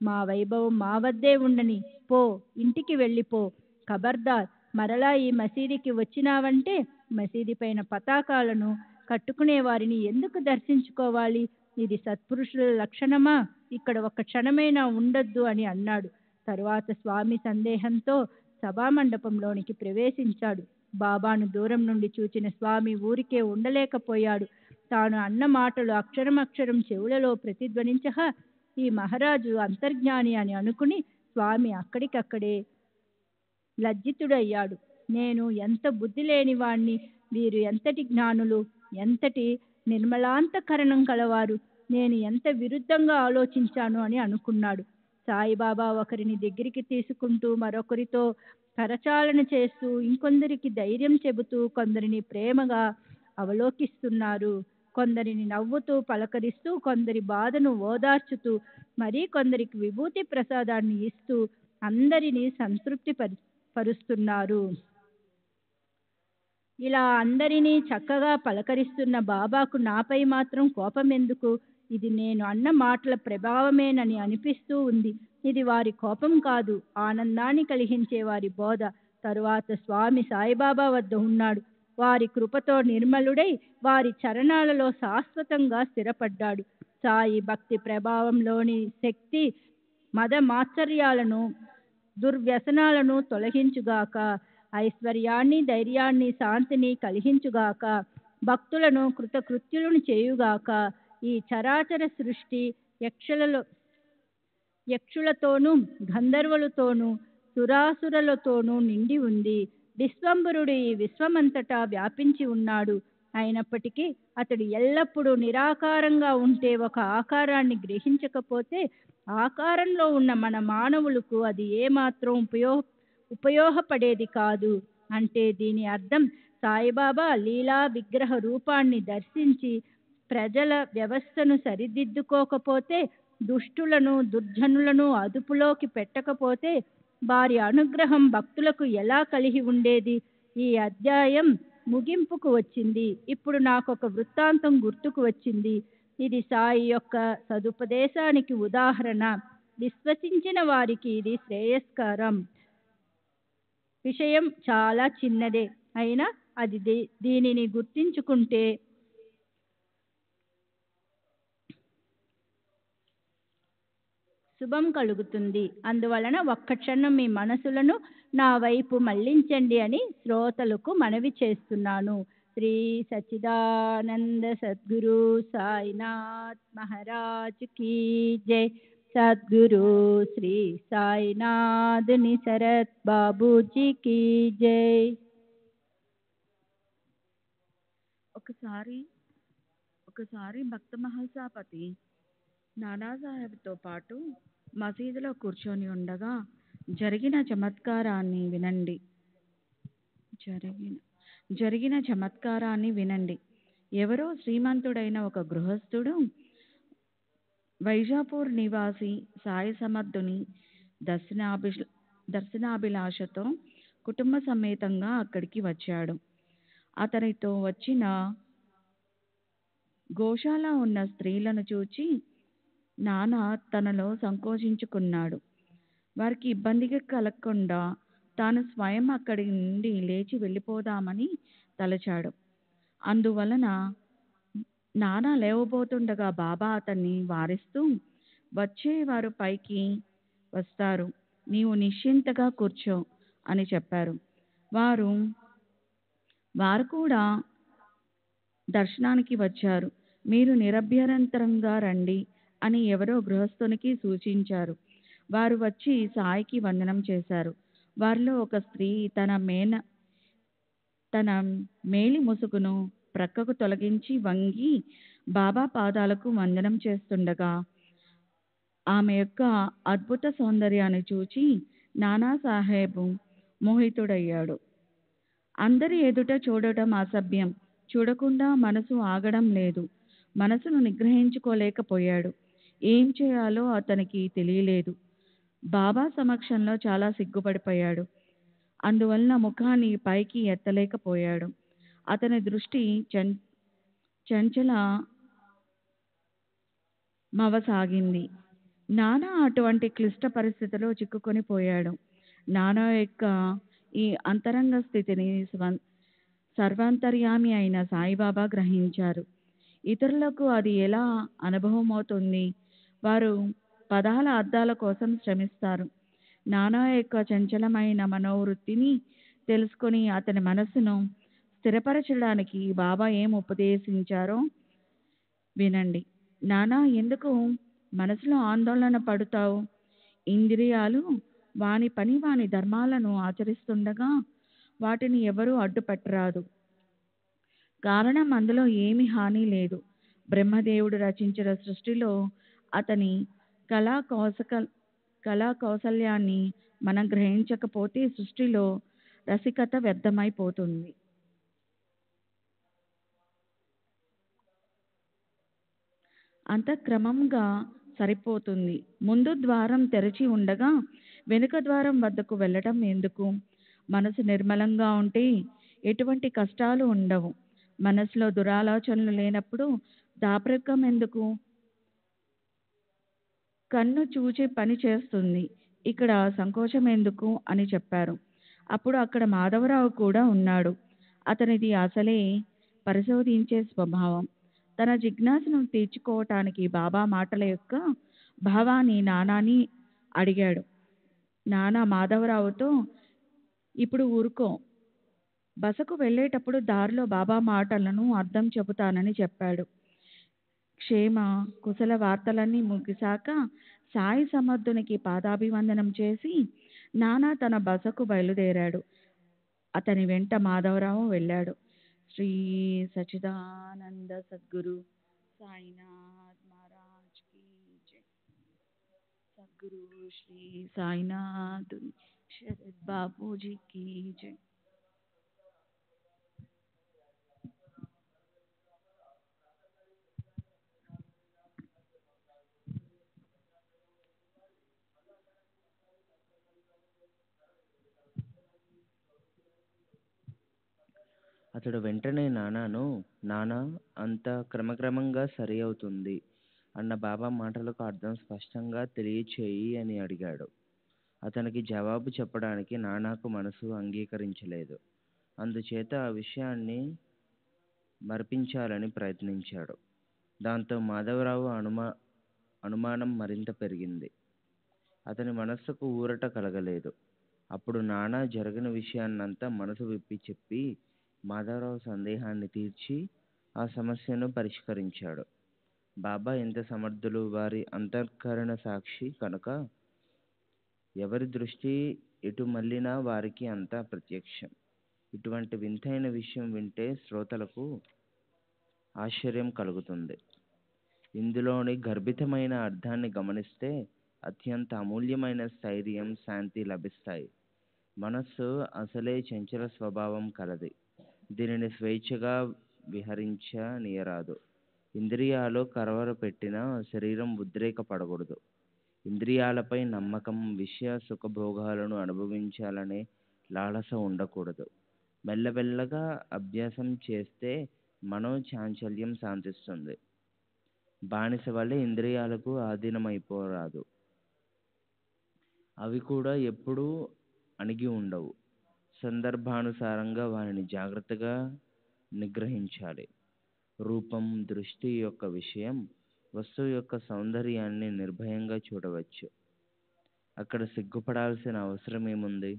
మా వైభవం మా వద్దే ఉండని, పో, ఇంటికి వెళ్ళిపో, ఖబర్దార్, మరలా ఈ మసీదుకి వచ్చినావంటే మసీదు పైన పతాకాలను కట్టుకునే వారిని ఎందుకు దర్శించుకోవాలి? ఇది సత్పురుషుల లక్షణమా? ఇక్కడ ఒక్క క్షణమైనా ఉండొద్దు అని అన్నాడు. తరువాత స్వామి సందేహంతో సభామండపంలోనికి ప్రవేశించాడు. బాబాను దూరం నుండి చూచిన స్వామి ఊరికే ఉండలేకపోయాడు. తాను అన్న మాటలు అక్షరం చెవులలో ప్రతిధ్వనించగా ఈ మహారాజు అంతర్జ్ఞాని అని అనుకుని స్వామి అక్కడికక్కడే లజ్జితుడయ్యాడు. నేను ఎంత బుద్ధి లేనివాణ్ణి, వీరు ఎంతటి జ్ఞానులు, ఎంతటి నిర్మలాంతకరణం కలవారు, నేను ఎంత విరుద్ధంగా ఆలోచించాను అని అనుకున్నాడు. సాయిబాబా ఒకరిని దగ్గరికి తీసుకుంటూ మరొకరితో కరచాలన చేస్తూ ఇంకొందరికి ధైర్యం చెబుతూ కొందరిని ప్రేమగా అవలోకిస్తున్నారు. కొందరిని నవ్వుతూ పలకరిస్తూ, కొందరి బాధను ఓదార్చుతూ, మరీ కొందరికి విభూతి ప్రసాదాన్ని ఇస్తూ అందరినీ సంతృప్తి పరుస్తున్నారు. ఇలా అందరినీ చక్కగా పలకరిస్తున్న బాబాకు నాపై మాత్రం కోపం ఎందుకు? ఇది నేను అన్న మాటల ప్రభావమేనని అనిపిస్తూ ఉంది. ఇది వారి కోపం కాదు, ఆనందాన్ని కలిగించే వారి బోధ. తరువాత స్వామి సాయిబాబా వద్ద ఉన్నాడు. వారి కృపతో నిర్మలుడై వారి చరణాలలో శాశ్వతంగా స్థిరపడ్డాడు. సాయి భక్తి ప్రభావంలోని శక్తి మద మాత్సర్యాలను, దుర్వ్యసనాలను తొలగించుగాక, ఐశ్వర్యాన్ని, ధైర్యాన్ని, శాంతిని కలిగించుగాక, భక్తులను కృతకృత్యులను చేయుగాక. ఈ చరాచర సృష్టి యక్షులతోనూ, గంధర్వులతోనూ, సురాసురులతోనూ నిండి ఉంది. విశ్వంభరుడు ఈ విశ్వమంతటా వ్యాపించి ఉన్నాడు. అయినప్పటికీ అతడు ఎల్లప్పుడూ నిరాకారంగా ఉంటే, ఒక ఆకారాన్ని గ్రహించకపోతే, ఆకారంలో ఉన్న మన మానవులకు అది ఏమాత్రం ఉపయోగపడేది కాదు. అంటే దీని అర్థం సాయిబాబా లీలా విగ్రహ రూపాన్ని దర్శించి ప్రజల వ్యవస్థను సరిదిద్దుకోకపోతే, దుష్టులను, దుర్జనులను అదుపులోకి పెట్టకపోతే వారి అనుగ్రహం భక్తులకు ఎలా కలిగి ఉండేది? ఈ అధ్యాయం ముగింపుకు వచ్చింది. ఇప్పుడు నాకొక వృత్తాంతం గుర్తుకు వచ్చింది. ఇది సాయి యొక్క సదుపదేశానికి ఉదాహరణ. విశ్వసించిన వారికి ఇది శ్రేయస్కరం. విషయం చాలా చిన్నదే అయినా అది దీనిని గుర్తించుకుంటే శుభం కలుగుతుంది. అందువలన ఒక్క క్షణం మీ మనసులను నా వైపు మళ్లించండి అని శ్రోతలకు మనవి చేస్తున్నాను. శ్రీ సచ్చిదానంద సద్గురు సాయినాథ్ మహారాజ్ కీ జై. సద్గురు శ్రీ సాయినాథ్ నిసరత్ బాబూజీ కీ జై. ఒకసారి భక్త మహల్సాపతి నానాసాహెబ్తో పాటు మసీదులో కూర్చొని ఉండగా జరిగిన చమత్కారాన్ని వినండి. ఎవరో శ్రీమంతుడైన ఒక గృహస్థుడు వైజాపూర్ నివాసి సాయి సమర్థుని దర్శనాభిలాషతో కుటుంబ సమేతంగా అక్కడికి వచ్చాడు. అతనితో వచ్చిన గోశాల ఉన్న స్త్రీలను చూచి నాన్న తనలో సంకోచించుకున్నాడు. వారికి ఇబ్బందిగా కలగకుండా తాను స్వయం అక్కడి నుండి లేచి వెళ్ళిపోదామని తలచాడు. అందువలన నానా లేవబోతుండగా బాబా అతన్ని వారిస్తూ, వచ్చేవారు పైకి వస్తారు, నీవు నిశ్చింతగా కూర్చో అని చెప్పారు. వారు వారు కూడా దర్శనానికి వచ్చారు. మీరు నిరభ్యంతరంగా రండి అని ఎవరో గృహస్థునికి సూచించారు. వారు వచ్చి సాయికి వందనం చేశారు. వారిలో ఒక స్త్రీ తన మేలి ముసుగును ప్రక్కకు తొలగించి వంగి బాబా పాదాలకు వందనం చేస్తుండగా ఆమె యొక్క అద్భుత సౌందర్యాన్ని చూచి నానాసాహెబు మోహితుడయ్యాడు. అందరి ఎదుట చూడటం అసభ్యం. చూడకుండా మనసు ఆగడం లేదు. మనసును నిగ్రహించుకోలేకపోయాడు. ఏం చేయాలో అతనికి తెలియలేదు. బాబా సమక్షంలో చాలా సిగ్గుపడిపోయాడు. అందువలన ముఖాన్ని పైకి ఎత్తలేకపోయాడు. అతని దృష్టి చంచలమవసాగింది. నానా అటువంటి క్లిష్ట పరిస్థితిలో చిక్కుకొని పోయాడు. నానా యొక్క ఈ అంతరంగ స్థితిని సర్వాంతర్యామి అయిన సాయిబాబా గ్రహించారు. ఇతరులకు అది ఎలా అనుభవమవుతుంది? వారు పదాల అర్థాల కోసం శ్రమిస్తారు. నానా యొక్క చంచలమైన మనోవృత్తిని తెలుసుకొని అతని మనస్సును స్థిరపరచడానికి బాబా ఏం ఉపదేశించారో వినండి. నానా, ఎందుకు మనసులో ఆందోళన పడుతావు? ఇంద్రియాలు వాని పని వాని ధర్మాలను ఆచరిస్తుండగా వాటిని ఎవరూ అడ్డుపెట్టరాదు. కారణం అందులో ఏమి హాని లేదు. బ్రహ్మదేవుడు రచించిన సృష్టిలో అతని కళా కౌశల్యాన్ని మనం గ్రహించకపోతే సృష్టిలో రసికత వ్యర్థమైపోతుంది. అంతఃక్రమంగా సరిపోతుంది. ముందు ద్వారం తెరచి ఉండగా వెనుక ద్వారం వద్దకు వెళ్ళటం ఎందుకు? మనసు నిర్మలంగా ఉంటే ఎటువంటి కష్టాలు ఉండవు. మనసులో దురాలోచనలు లేనప్పుడు దాపరికం ఎందుకు? కన్ను చూచి పని చేస్తుంది, ఇక్కడ సంకోచం ఎందుకు అని చెప్పారు. అప్పుడు అక్కడ మాధవరావు కూడా ఉన్నాడు. అతనిది అసలే పరిశోధించే స్వభావం. తన జిజ్ఞాసను తీర్చుకోవటానికి బాబా మాటల యొక్క భావాన్ని నానాని అడిగాడు. నానా మాధవరావుతో, ఇప్పుడు ఊరుకో, బసకు వెళ్ళేటప్పుడు దారిలో బాబా మాటలను అర్థం చెబుతానని చెప్పాడు. క్షేమ కుశల వార్తలన్నీ ముగిశాక సాయి సమర్థునికి పాదాభివందనం చేసి నానా తన బసకు బయలుదేరాడు. అతని వెంట మాధవరావు వెళ్ళాడు. శ్రీ సచ్చిదానంద సద్గురు సాయినాథ్ మహారాజ్ కీ జై. సద్గురు శ్రీ సాయినాథ్ శరత్ బాపూజీ కీ జై. అతడు వెంటనే నానాను, నానా, అంత క్రమక్రమంగా సరి అవుతుంది అన్న బాబా మాటలకు అర్థం స్పష్టంగా తెలియచేయి అని అడిగాడు. అతనికి జవాబు చెప్పడానికి నానాకు మనసు అంగీకరించలేదు. అందుచేత ఆ విషయాన్ని మరిపించాలని ప్రయత్నించాడు. దాంతో మాధవరావు అనుమానం మరింత పెరిగింది. అతని మనస్సుకు ఊరట కలగలేదు. అప్పుడు నానా జరిగిన విషయాన్నంతా మనసు విప్పి చెప్పి మాధవరావు సందేహాన్ని తీర్చి ఆ సమస్యను పరిష్కరించాడు. బాబా ఎంత సమర్థులు! వారి అంతఃకరణ సాక్షి కనుక ఎవరి దృష్టి ఎటు మళ్ళినా వారికి అంతా ప్రత్యక్షం. ఇటువంటి వింతైన విషయం వింటే శ్రోతలకు ఆశ్చర్యం కలుగుతుంది. ఇందులోని గర్భితమైన అర్థాన్ని గమనిస్తే అత్యంత అమూల్యమైన స్థైర్యం, శాంతి లభిస్తాయి. మనస్సు అసలే చంచల స్వభావం కలది. దీనిని స్వేచ్ఛగా విహరించనీయరాదు. ఇంద్రియాలు కలవరపెట్టిన శరీరం ఉద్రేకపడకూడదు. ఇంద్రియాలపై నమ్మకం, విషయ సుఖభోగాలను అనుభవించాలనే లాలస ఉండకూడదు. మెల్లమెల్లగా అభ్యాసం చేస్తే మనోచాంచల్యం శాంతిస్తుంది. బానిస వలె ఇంద్రియాలకు ఆధీనమైపోరాదు. అవి కూడా ఎప్పుడూ అణిగి ఉండవు. సందర్భానుసారంగా వారిని జాగ్రత్తగా నిగ్రహించాలి. రూపం, దృష్టి యొక్క విషయం వస్తువు యొక్క సౌందర్యాన్ని నిర్భయంగా చూడవచ్చు. అక్కడ సిగ్గుపడాల్సిన అవసరం ఏముంది?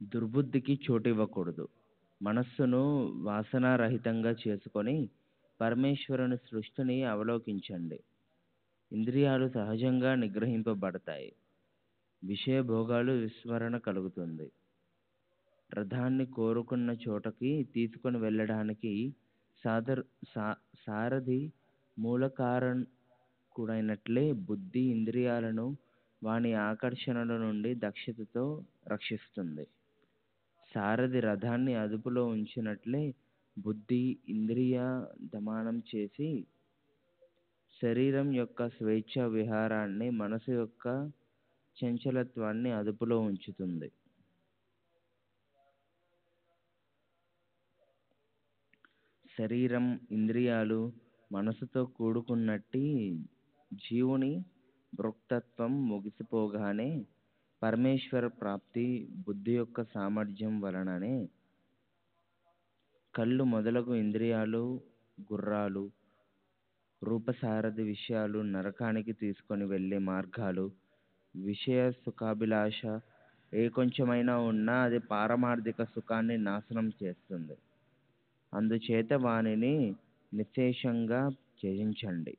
దుర్బుద్ధికి చోటివ్వకూడదు. మనస్సును వాసనారహితంగా చేసుకొని పరమేశ్వరుని సృష్టిని అవలోకించండి. ఇంద్రియాలు సహజంగా నిగ్రహింపబడతాయి. విషయ భోగాలు విస్మరణ కలుగుతుంది. రథాన్ని కోరుకున్న చోటకి తీసుకొని వెళ్ళడానికి సారథి మూలకారణకుడైనట్లే బుద్ధి ఇంద్రియాలను వాని ఆకర్షణల నుండి దక్షతతో రక్షిస్తుంది. సారథి రథాన్ని అదుపులో ఉంచినట్లే బుద్ధి ఇంద్రియ దమనం చేసి శరీరం యొక్క స్వేచ్ఛా విహారాన్ని, మనసు యొక్క చంచలత్వాన్ని అదుపులో ఉంచుతుంది. శరీరం, ఇంద్రియాలు, మనసుతో కూడుకున్నట్టి జీవుని భృక్తత్వం ముగిసిపోగానే పరమేశ్వర ప్రాప్తి బుద్ధి యొక్క సామర్థ్యం వలననే కళ్ళు మొదలగు ఇంద్రియాలు, గుర్రాలు, రూపసారథి విషయాలు నరకానికి తీసుకొని వెళ్ళే మార్గాలు, విషయ సుఖాభిలాష ఏ కొంచెమైనా ఉన్నా అది పారమార్థిక సుఖాన్ని నాశనం చేస్తుంది. అందుచేత వానిని నిశ్శేషంగా త్యజించండి.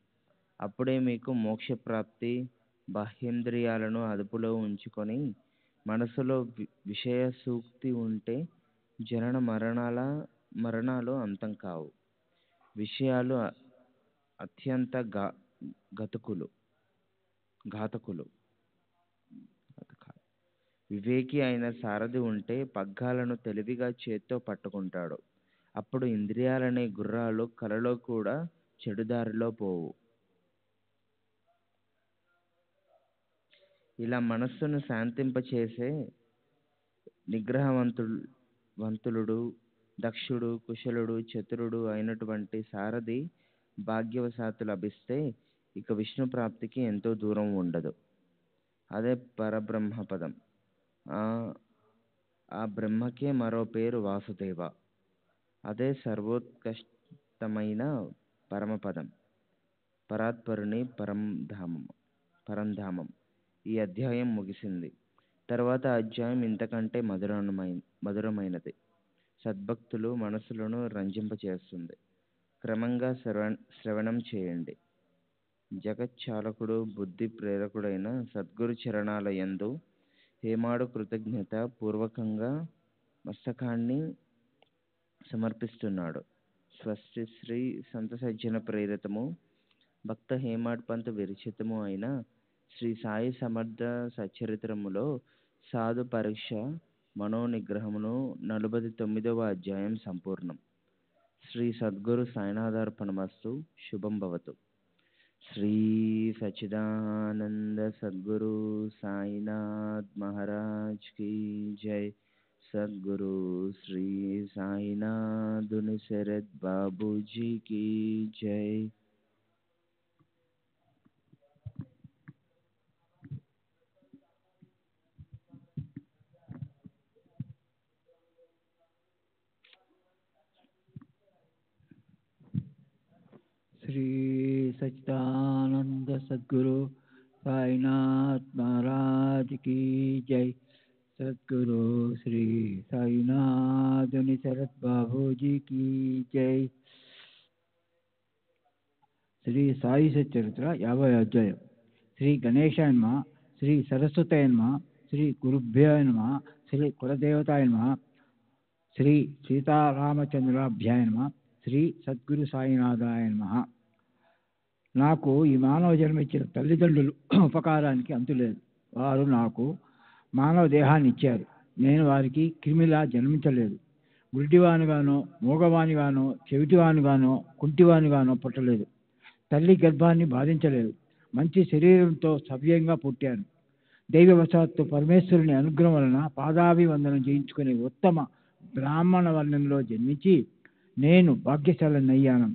అప్పుడే మీకు మోక్షప్రాప్తి. బాహ్యేంద్రియాలను అదుపులో ఉంచుకొని మనసులో విషయ సూక్తి ఉంటే జనన మరణాలు అంతం కావు. విషయాలు అత్యంత ఘాతకులు. వివేకి అయిన సారథి ఉంటే పగ్గాలను తెలివిగా చేత్తో పట్టుకుంటాడు. అప్పుడు ఇంద్రియాలనే గుర్రాలు కలలో కూడా చెడుదారిలో పోవు. ఇలా మనస్సును శాంతింపచేసే నిగ్రహవంతులుడు, దక్షుడు, కుశలుడు, చతురుడు అయినటువంటి సారథి భాగ్యవశాత్తు లభిస్తే ఇక విష్ణు ప్రాప్తికి ఎంతో దూరం ఉండదు. అదే పరబ్రహ్మపదం. ఆ బ్రహ్మకే మరో పేరు వాసుదేవ. అదే సర్వోత్కృష్టమైన పరమపదం, పరాత్పరుని పరంధామం. ఈ అధ్యాయం ముగిసింది. తర్వాత అధ్యాయం ఇంతకంటే మధురమైనది. సద్భక్తులు మనసులను రంజింపచేస్తుంది. క్రమంగా శ్రవణం చేయండి. జగచ్చాలకుడు, బుద్ధి ప్రేరకుడైన సద్గురు చరణాల యందు హేమాడు కృతజ్ఞత పూర్వకంగా మస్తకాన్ని సమర్పిస్తున్నాడు. స్వస్తి శ్రీ సంత సజ్జన ప్రేరితము భక్త హేమాడ్ పంత్ విరచితము అయిన శ్రీ సాయి సమర్థ సచ్చరిత్రములో సాధు పరీక్ష మనోనిగ్రహమును 49వ అధ్యాయం సంపూర్ణం. శ్రీ సద్గురు సాయినాథార్పణమస్తు. శుభం భవతు. శ్రీ సచ్చిదానంద సద్గురు సాయినాథ్ మహారాజ్ की जय. सद्गुरु श्री साईनाथुनि शरद बाबूजी की जय. श्री सच्चिदानंद सद्गुरु साईनाथ महाराज की जय. सद्गुरु श्री साईनाथुनि शरद बाबूजी की जय. శ్రీ సాయి సచ్చరిత్ర 50వ అధ్యాయం. శ్రీ గణేశాయ నమః, శ్రీ సరస్వతాయ నమః, శ్రీ గురుభ్యో నమః, శ్రీ కులదేవతాయ నమః, శ్రీ సీతారామచంద్రాభ్యాయ నమః, శ్రీ సద్గురు సాయినాథాయ నమః. నాకు ఈ మానవ జన్మ ఇచ్చిన తల్లిదండ్రులు ఉపకారానికి అంతులేదు. వారు నాకు మానవ దేహాన్ని ఇచ్చారు. నేను వారికి క్రిమిలా జన్మించలేదు. గుడ్డివానిగానో, మూగవానిగానో, చెవిటివానిగానో, కుంటివానిగానో పుట్టలేదు. తల్లి గర్భాన్ని బాధించలేదు. మంచి శరీరంతో సవ్యంగా పుట్టాను. దైవవశాత్తు పరమేశ్వరుని అనుగ్రహం వలన పాదాభివందనం చేయించుకునే ఉత్తమ బ్రాహ్మణ వర్ణంలో జన్మించి నేను భాగ్యశాలనయ్యాను.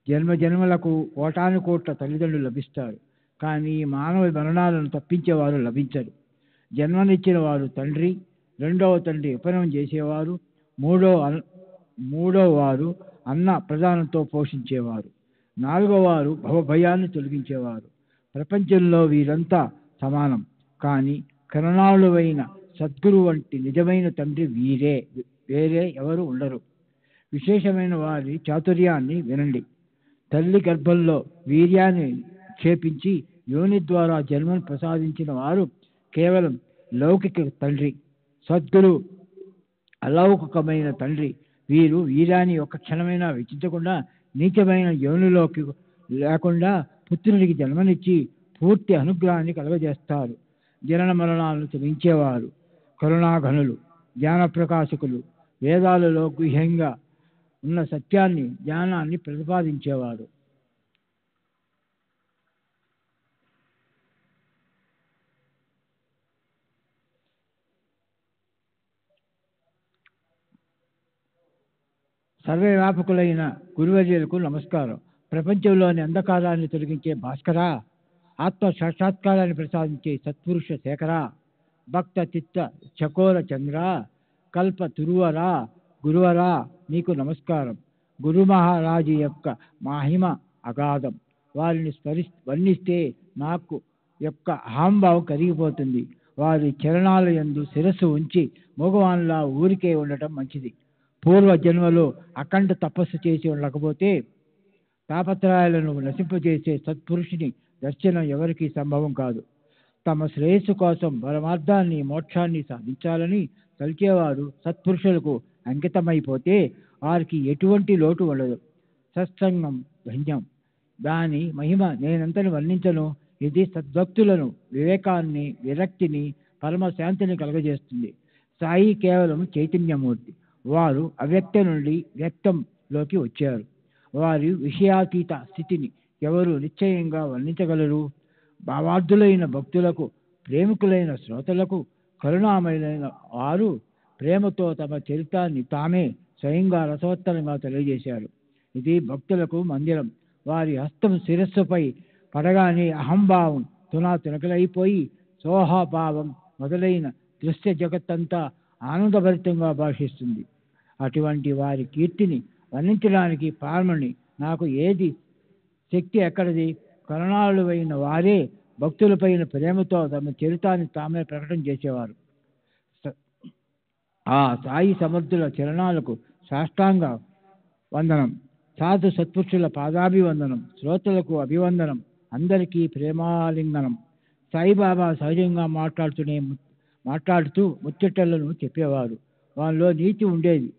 జన్మజన్మలకు కోటాను కోట్ల తల్లిదండ్రులు లభిస్తారు. కానీ ఈ మానవ మరణాలను తప్పించేవారు లభించరు. జన్మనిచ్చిన వారు తండ్రి, రెండవ తండ్రి ఉపనయనం చేసేవారు, మూడవ వారు అన్న ప్రదానంతో పోషించేవారు, నాలుగవ వారు భవభయాన్ని తొలగించేవారు. ప్రపంచంలో వీరంతా సమానం, కానీ కరణాళువైన సద్గురు వంటి నిజమైన తండ్రి వేరే ఎవరు ఉండరు. విశేషమైన వారి చాతుర్యాన్ని వినండి. తల్లి గర్భంలో వీర్యాన్ని క్షేపించి యోని ద్వారా జన్మను ప్రసాదించిన వారు కేవలం లౌకిక తండ్రి. సద్గురు అలౌకికమైన తండ్రి. వీరు వీర్యాన్ని ఒక్క క్షణమైనా వెచ్చించకుండా నీచమైన యోనిలోకి లేకుండా పుత్రునికి జన్మనిచ్చి పూర్తి అనుగ్రహాన్ని కలుగజేస్తారు. జనన మరణాలను క్షమించేవారు, కరుణాఘనులు, జ్ఞాన ప్రకాశకులు, వేదాలలో గుహ్యంగా ఉన్న సత్యాన్ని, జ్ఞానాన్ని ప్రతిపాదించేవారు. సర్వవ్యాపకులైన గురువర్యులకు నమస్కారం. ప్రపంచంలోని అంధకారాన్ని తొలగించే భాస్కరా, ఆత్మ సాక్షాత్కారాన్ని ప్రసాదించే సత్పురుష శేఖరా, భక్త చిత్త చకోర చంద్ర, కల్ప తురువరా, గురువరా నీకు నమస్కారం. గురు మహారాజు యొక్క మహిమ అగాధం. వారిని వర్ణిస్తే నాకు యొక్క అహంభావం కరిగిపోతుంది. వారి చరణాల యందు శిరస్సు ఉంచి మగవాన్లా ఊరికే ఉండటం మంచిది. పూర్వ జన్మలో అఖండ తపస్సు చేసి ఉండకపోతే తాపత్రయాలను నశింపజేసే సత్పురుషుని దర్శనం ఎవరికీ సంభవం కాదు. తమ శ్రేయస్సు కోసం పరమార్థాన్ని, మోక్షాన్ని సాధించాలని తలిచేవారు సత్పురుషులకు అంకితమైపోతే వారికి ఎటువంటి లోటు ఉండదు. సత్సంగం ధన్యం. దాని మహిమ నేనంతని వర్ణించను. ఇది సద్భక్తులను, వివేకాన్ని, విరక్తిని, పరమశాంతిని కలుగజేస్తుంది. సాయి కేవలం చైతన్యమూర్తి. వారు అవ్యక్త నుండి వ్యక్తంలోకి వచ్చారు. వారి విషయాతీత స్థితిని ఎవరు నిశ్చయంగా వర్ణించగలరు? భావార్థులైన భక్తులకు, ప్రేమికులైన శ్రోతలకు, కరుణామయులైన వారు ప్రేమతో తమ చరితాన్ని తామే స్వయంగా రసవత్తరంగా తెలియజేశారు. ఇది భక్తులకు మందిరం. వారి హస్తం శిరస్సుపై పడగానే అహంభావం తునకలైపోయి సోహాభావం మొదలైన దృశ్య జగత్తంతా ఆనందభరితంగా భాషిస్తుంది. అటువంటి వారి కీర్తిని వర్ణించడానికి పాల్మణి నాకు ఏది శక్తి ఎక్కడిది? కరుణాళువైన వారే భక్తులపైన ప్రేమతో తమ చరితాన్ని తామే ప్రకటన చేసేవారు. ఆ సాయి సమర్థుల చరణాలకు సాష్టాంగ వందనం. సాధు సత్పురుషుల పాదాభివందనం. శ్రోతలకు అభివందనం. అందరికీ ప్రేమాలింగనం. సాయిబాబా సహజంగా మాట్లాడుతూ ముచ్చటలను చెప్పేవారు. వాళ్ళలో నీతి ఉండేది.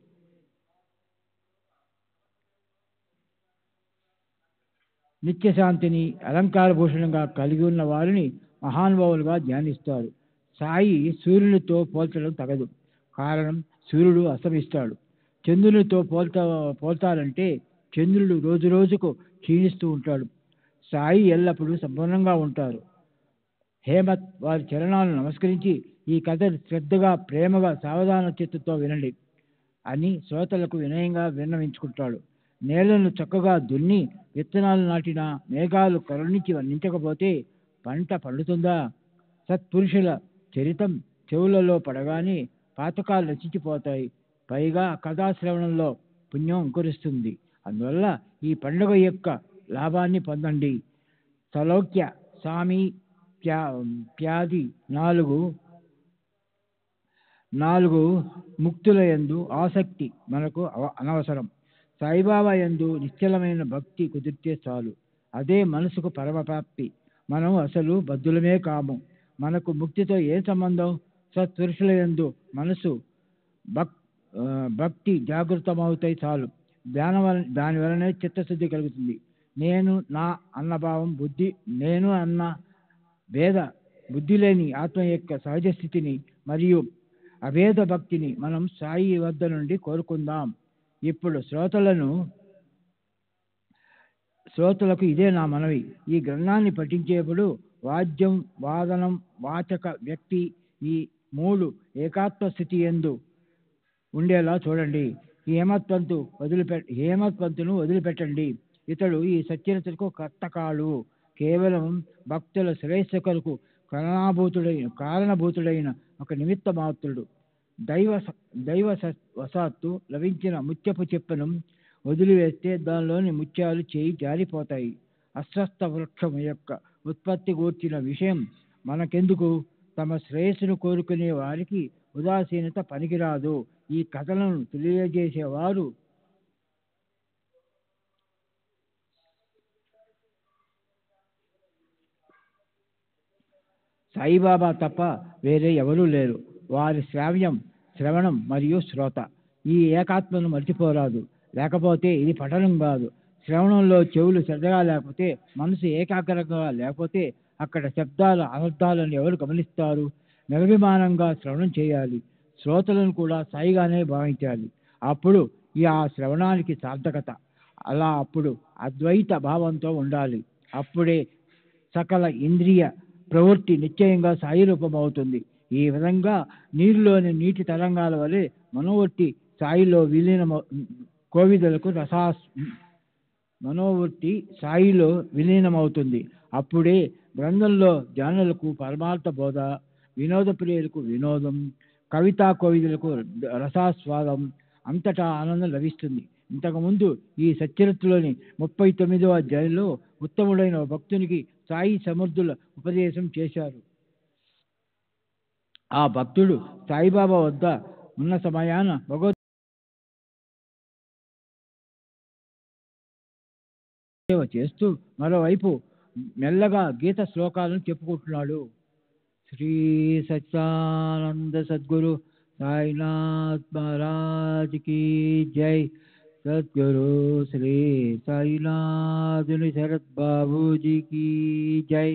నిత్యశాంతిని అలంకార భూషణంగా కలిగి ఉన్న వారిని మహానుభావులుగా ధ్యానిస్తారు. సాయి సూర్యునితో పోల్చడం తగదు. కారణం, సూర్యుడు అస్తమిస్తాడు. చంద్రునితో పోల్తారంటే చంద్రుడు రోజు రోజుకు క్షీణిస్తూ ఉంటాడు. సాయి ఎల్లప్పుడూ సంపూర్ణంగా ఉంటారు. హేమత్ వారి చరణాలను నమస్కరించి ఈ కథను శ్రద్ధగా, ప్రేమగా, సావధాన చిత్తంతో వినండి అని శ్రోతలకు వినయంగా విన్నవించుకుంటాడు. నేలను చక్కగా దున్ని విత్తనాలు నాటిన మేఘాలు కరుణించి వర్ణించకపోతే పంట పండుతుందా? సత్పురుషుల చరితం చెవులలో పడగానే పాతకాలు రచించిపోతాయి. పైగా కథాశ్రవణంలో పుణ్యం అంకురిస్తుంది. అందువల్ల ఈ పండుగ యొక్క లాభాన్ని పొందండి. సౌలౌక్య సామి ప్యాది నాలుగు ముక్తుల యందు ఆసక్తి మనకు అనవసరం. సాయిబాబా యందు నిశ్చలమైన భక్తి కుదిరితే చాలు. అదే మనసుకు పరమప్రాప్తి. మనం అసలు బద్ధులమే కాము. మనకు ముక్తితో ఏ సంబంధం? సత్పురుషుల యందు మనసు భక్తి జాగృతమవుతాయి చాలు. దాని వలనే చిత్తశుద్ధి కలుగుతుంది. నేను నా అన్నభావం నేను అన్న భేద బుద్ధి లేని ఆత్మ యొక్క సహజ స్థితిని మరియు అభేద భక్తిని మనం సాయి వద్ద నుండి కోరుకుందాం. ఇప్పుడు శ్రోతలకు ఇదే నా మనవి. ఈ గ్రంథాన్ని పఠించేప్పుడు వాద్యం, వాదనం, వాచక, వ్యక్తి ఈ మూడు ఏకాత్మ స్థితి యందు ఉండేలా చూడండి. హేమత్పంతును వదిలిపెట్టండి. ఇతడు ఈ సత్యనతకు కర్త కాడు. కేవలం భక్తుల శ్రేయస్సు కొరకు కారణభూతుడైన ఒక నిమిత్త మాత్రుడు. దైవవశాత్తు లభించిన ముత్యపు చెప్పను వదిలివేస్తే దానిలోని ముత్యాలు చేయి జారిపోతాయి. అస్వస్థ వృక్షం యొక్క ఉత్పత్తి గూర్చిన విషయం మనకెందుకు? తమ శ్రేయస్సును కోరుకునే వారికి ఉదాసీనత పనికిరాదు. ఈ కథలను తెలియజేసేవారు సాయిబాబా తప్ప వేరే ఎవరూ లేరు. వారి శ్రవణం మరియు శ్రోత. ఈ ఏకాత్మను మర్చిపోరాదు. లేకపోతే ఇది పఠనం కాదు. శ్రవణంలో చెవులు శ్రద్ధగా లేకపోతే, మనసు ఏకాగ్రంగా లేకపోతే అక్కడ శబ్దాల అనర్థాలను ఎవరు గమనిస్తారు? నిర్విమానంగా శ్రవణం చేయాలి. శ్రోతలను కూడా సాయిగానే భావించాలి. అప్పుడు ఆ శ్రవణానికి సార్థకత. అప్పుడు అద్వైత భావంతో ఉండాలి. అప్పుడే సకల ఇంద్రియ ప్రవృత్తి నిశ్చయంగా సాయి రూపం అవుతుంది. ఈ విధంగా నీరులోని నీటి తరంగాల వలె మనోవృత్తి సాయిలో మనోవృత్తి సాయిలో విలీనమవుతుంది. అప్పుడే గ్రంథంలో జ్ఞానులకు పరమార్థ బోధ, వినోద ప్రియులకు వినోదం, కవితా కోవిదులకు రసాస్వాదం, అంతటా ఆనందం లభిస్తుంది. ఇంతకుముందు ఈ సచ్చరిత్రలోని 39వ అధ్యాయంలో ఉత్తముడైన భక్తునికి సాయి సమర్థుల ఉపదేశం చేశారు. ఆ భక్తుడు సాయిబాబా వద్ద ఉన్న సమయాన భగవద్సేవ చేస్తూ మరోవైపు మెల్లగా గీత శ్లోకాలను చెప్పుకుంటున్నాడు. శ్రీ సచ్చిదానంద సద్గురు సాయినాథ్ మహారాజ్ కీ జై. సద్గురు శ్రీ సాయినాథ్ శరత్ బాబూజీ కీ జై.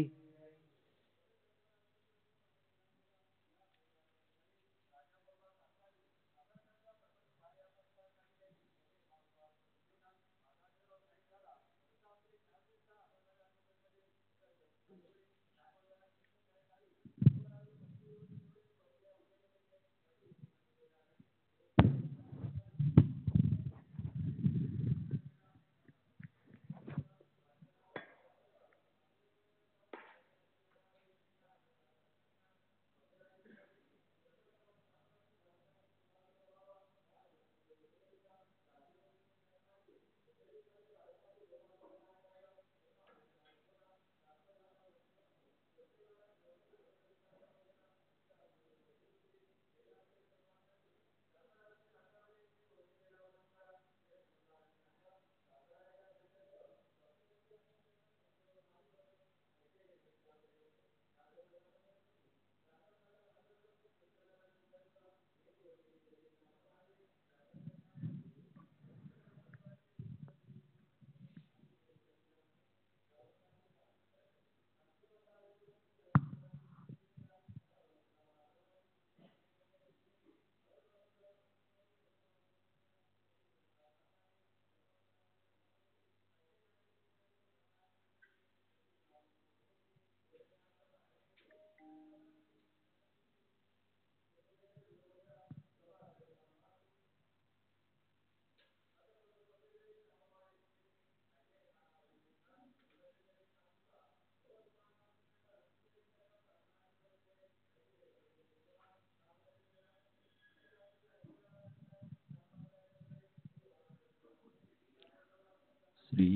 శ్రీ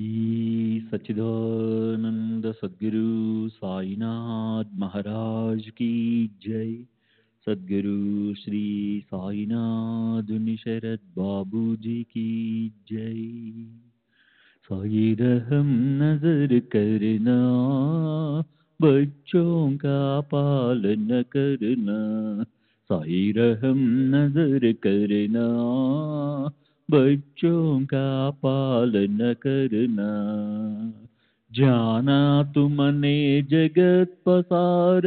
సచ్చిదానంద సద్గురు సాయినాథ్ మహారాజ్ కీ జై. సద్గురు శ్రీ సాయినాథ్ శరత్ బాబూజీ की जय. साई रहम नजर करना, बच्चों का पालन करना. साई रहम नजर करना, बच्चों का पालन करना. जाना तुमने जगत पसार,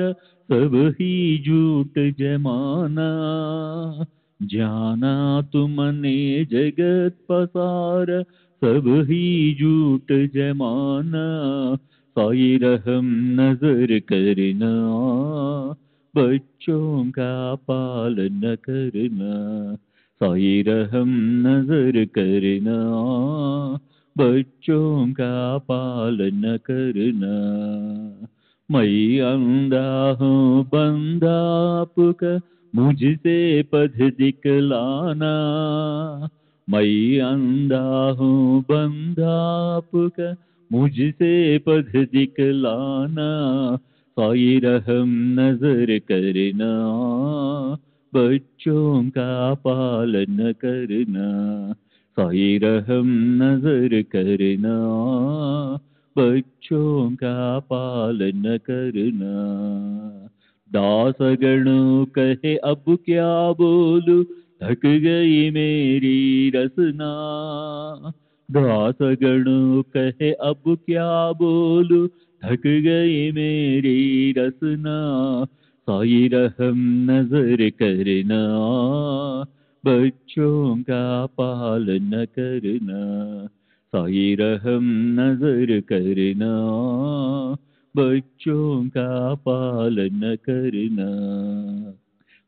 सब ही झूठ जमाना. जाना तुमने जगत पसार, सब ही झूठ जमाना. साई रहम नजर करना, बच्चों का पालन करना. साई रहम नजर करना, बच्चों का पालन करना. मैं अंधा हूँ बंदा आपका, मुझसे पथ दिखलाना। मैं अंधा हूँ बंदा आपका, मुझसे पथ दिखलाना। साई रहम नजर करना, बच्चों का पालन करना। साई रहम नजर करना, बच्चों का पालन करना। दासगणों कहे अब क्या बोलूं, थक गई मेरी रसना। दासगणों कहे अब क्या बोलूं, थक गई मेरी रसना। साई रहम नजर करना, बच्चों का पालन करना। साई रहम नजर करना, बच्चों का पालन करना।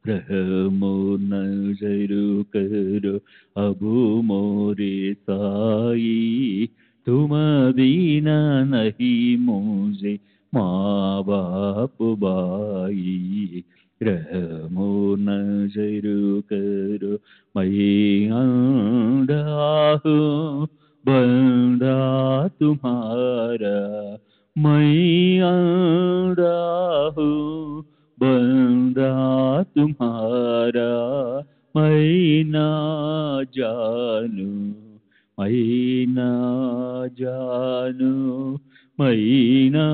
रहमो नजर करो अब मोरे साई, तुम बिना नहीं मुझे माँ बाप भाई। रहमो नजर करो मैं अंधा हूँ बंदा तुम्हारा। मैं अंधा हूँ बंदा तुम्हारा। मैं ना जानू, मैं ना जानू, मैं ना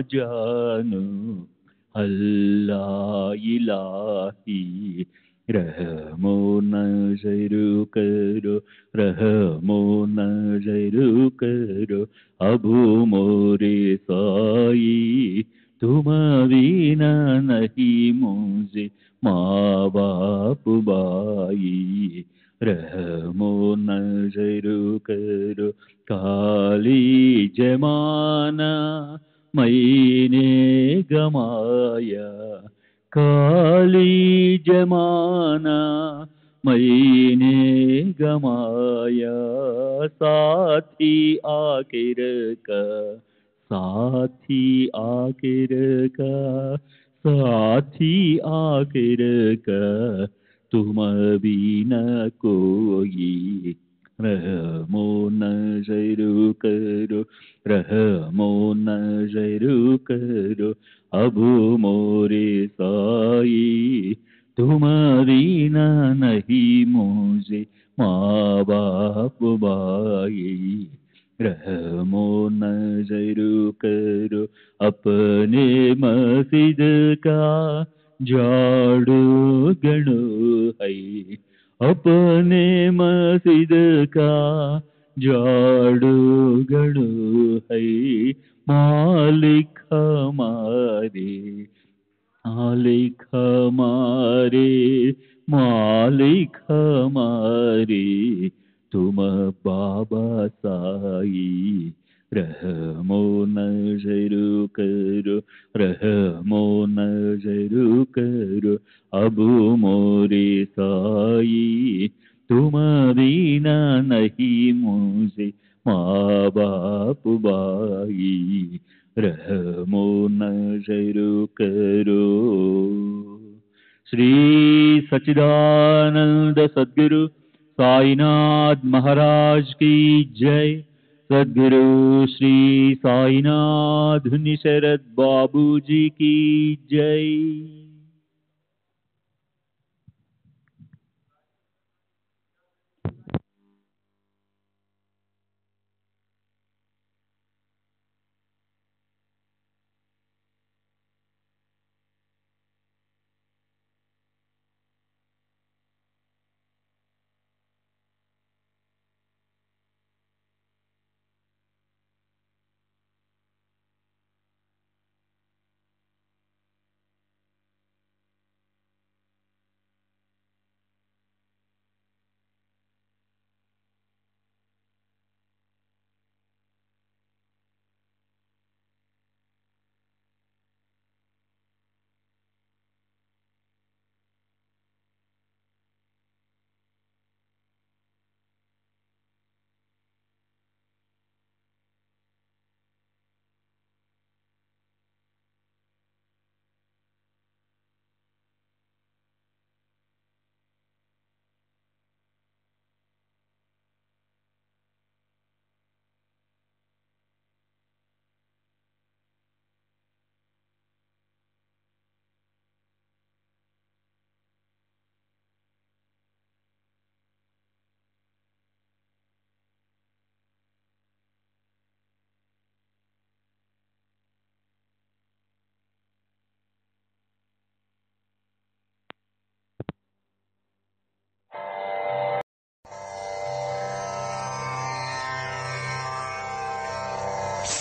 जानू अल्लाह इलाही। रहमो नजर करो, रहमो नजर करो अब मोरे साई, तुम बिना नहीं मुझे माँ बाप भाई। रहमो नजर करो काली जमाना मैंने गमाया। काली जमाना मैंने गमाया, साथी आखिर का, साथी आखिर का, साथी आखिर का तुम बिना कोई। रहमो नजर करो, रहमो नजर करो अब मोरे साई, तुम बिना नहीं मुझे माँ बाप भाई। रहमो नजर करो अपने मस्जिद का झाड़ू गणो है। अपने मस्जिद का झाड़ू गणो है। मालिक हमारे, मालिक हमारे, मालिक हमारे तुम बाबा साई। रहमो नजर करो, रहमो नजर करो अब मोरे साई, तुम बिना नहीं मुझे माँ बाप भाई। रहमो नजर करो। श्री सच्चिदानंद सद्गुरु साईनाथ महाराज की जय। सद्गुरु श्री साईनाथ निशरद बाबू जी की जय।